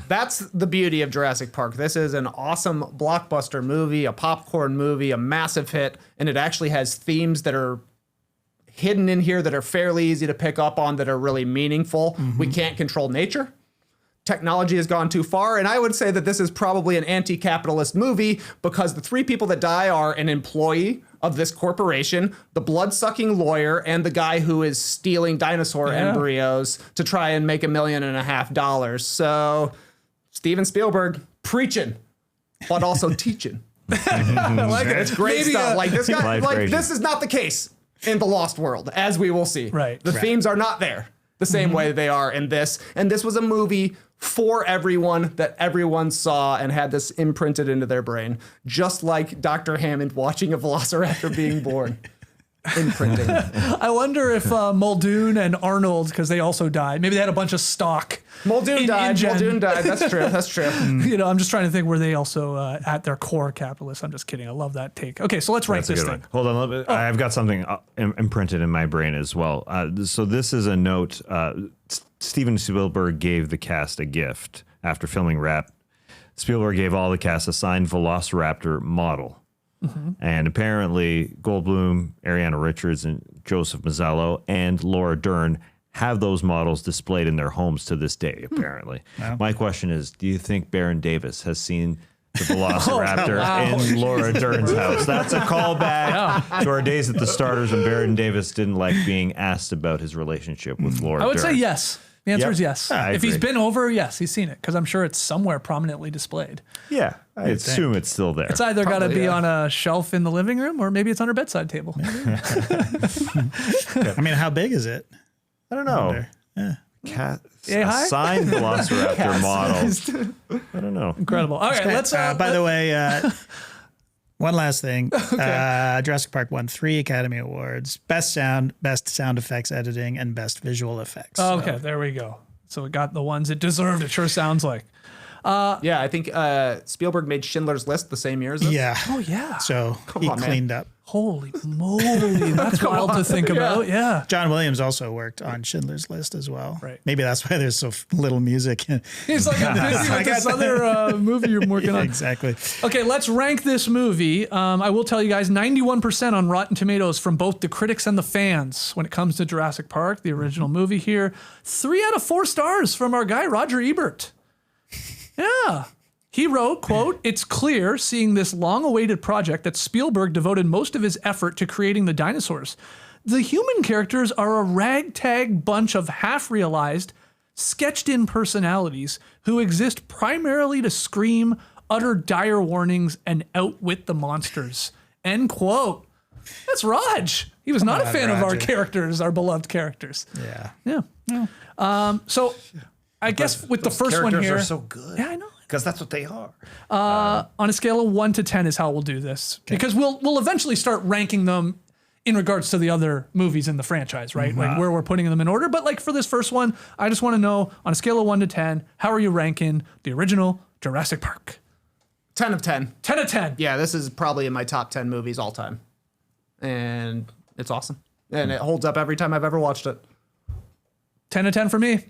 That's the beauty of Jurassic Park. This is an awesome blockbuster movie, a popcorn movie, a massive hit, and it actually has themes that are hidden in here that are fairly easy to pick up on, that are really meaningful. We can't control nature. technology has gone too far. And I would say that this is probably an anti-capitalist movie because the three people that die are an employee of this corporation, the blood-sucking lawyer, and the guy who is stealing dinosaur embryos to try and make $1.5 million. So Steven Spielberg preaching, but also teaching. I like it. It's great Maybe, stuff. Like this guy, like Life this is not the case in the Lost World, as we will see. Right. The themes are not there the same way they are in this. And this was a movie for everyone that everyone saw and had this imprinted into their brain, just like Dr. Hammond watching a velociraptor being born. Imprinting. I wonder if Muldoon and Arnold, because they also died, maybe they had a bunch of stock. Muldoon died. Muldoon died. That's true. That's true. You know, I'm just trying to think, were they also at their core capitalists? I'm just kidding. I love that take. Okay, so let's rank That's a this good thing. one. Hold on, a little bit. I've got something imprinted in my brain as well. So this is a note. Steven Spielberg gave the cast a gift after filming Rap. Spielberg gave all the cast a signed Velociraptor model. And apparently Goldblum, Ariana Richards, and Joseph Mazzello and Laura Dern have those models displayed in their homes to this day, apparently. My question is, do you think Baron Davis has seen the Velociraptor in Laura Dern's house? That's a callback to our days at the Starters when Baron Davis didn't like being asked about his relationship with Laura Dern. I would say yes. The answer is yes. I If he's agree. been over, yes, he's seen it, because I'm sure it's somewhere prominently displayed. Yeah, I assume it's still there. It's either got to Probably, be yeah. on a shelf in the living room, or maybe it's on her bedside table. I mean, how big is it? I don't know. Wonder. Yeah. Cat, Yay high? a signed Velociraptor model. I don't know. Incredible. All right, let's. By the way, one last thing. Jurassic Park won 3 Academy Awards: Best Sound, Best Sound Effects Editing, and Best Visual Effects. Okay, there we go. So it got the ones it deserved. It sure sounds like. Yeah, I think Spielberg made Schindler's List the same year as this. Yeah. Oh yeah. So he on, man. cleaned up. Holy moly, that's wild to think about. Yeah. John Williams also worked on Schindler's List as well. Right. Maybe that's why there's so little music. He's like, I'm busy with this other movie you're working on. Exactly. Okay, let's rank this movie. I will tell you guys, 91% on Rotten Tomatoes from both the critics and the fans when it comes to Jurassic Park, the original movie here. 3 out of 4 stars from our guy, Roger Ebert. Yeah. He wrote, quote, "It's clear seeing this long-awaited project that Spielberg devoted most of his effort to creating the dinosaurs. The human characters are a ragtag bunch of half-realized, sketched-in personalities who exist primarily to scream, utter dire warnings, and outwit the monsters." End quote. That's Raj. He was not a fan of our Roger. characters, our beloved characters. Yeah. Yeah. So I guess with the first one here. Characters are so good. Yeah, I know. Because that's what they are. On a scale of 1 to 10 is how we'll do this, because we'll eventually start ranking them in regards to the other movies in the franchise, right? Like where we're putting them in order. But like for this first one, I just want to know, on a scale of 1 to 10, how are you ranking the original Jurassic Park? 10 of 10. 10 of 10. Yeah, this is probably in my top 10 movies all time. And it's awesome. And it holds up every time I've ever watched it. 10 of 10 for me.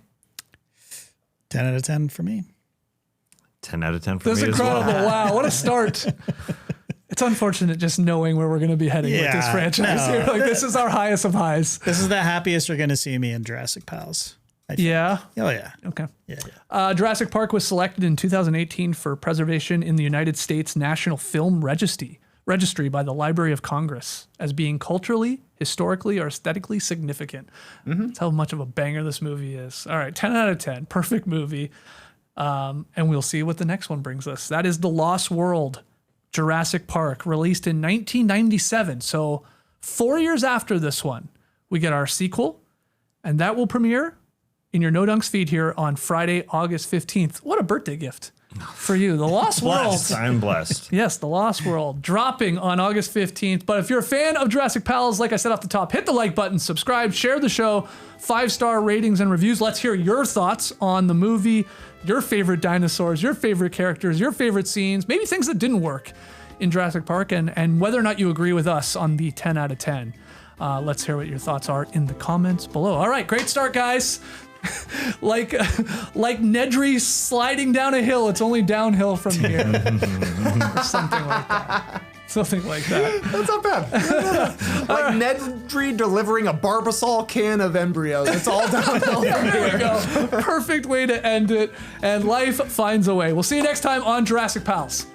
10 out of 10 for me. 10 out of 10 for That's me incredible. as well. Wow, what a start. It's unfortunate just knowing where we're going to be heading with this Yeah, franchise no. here. Like, this is our highest of highs. This is the happiest you're going to see me in Jurassic Pals. I think. Yeah. Oh, yeah. Okay. Yeah. Jurassic Park was selected in 2018 for preservation in the United States National Film Registry by the Library of Congress as being culturally, historically, or aesthetically significant. That's how much of a banger this movie is. All right, 10 out of 10. Perfect movie. And we'll see what the next one brings us. That is The Lost World, Jurassic Park, released in 1997. So 4 years after this one, we get our sequel, and that will premiere in your No Dunks feed here on Friday, August 15th. What a birthday gift for you. The Lost World. I'm blessed. Yes, The Lost World, dropping on August 15th. But if you're a fan of Jurassic Pals, like I said off the top, hit the like button, subscribe, share the show, 5-star ratings and reviews. Let's hear your thoughts on the movie, your favorite dinosaurs, your favorite characters, your favorite scenes, maybe things that didn't work in Jurassic Park, and whether or not you agree with us on the 10 out of 10. Let's hear what your thoughts are in the comments below. All right, great start, guys. like Nedry sliding down a hill, it's only downhill from here. Or something like that. Something like that. That's not bad. Like Nedry delivering a Barbasol can of embryos. It's all downhill from There here. we go. Perfect way to end it. And life finds a way. We'll see you next time on Jurassic Pals.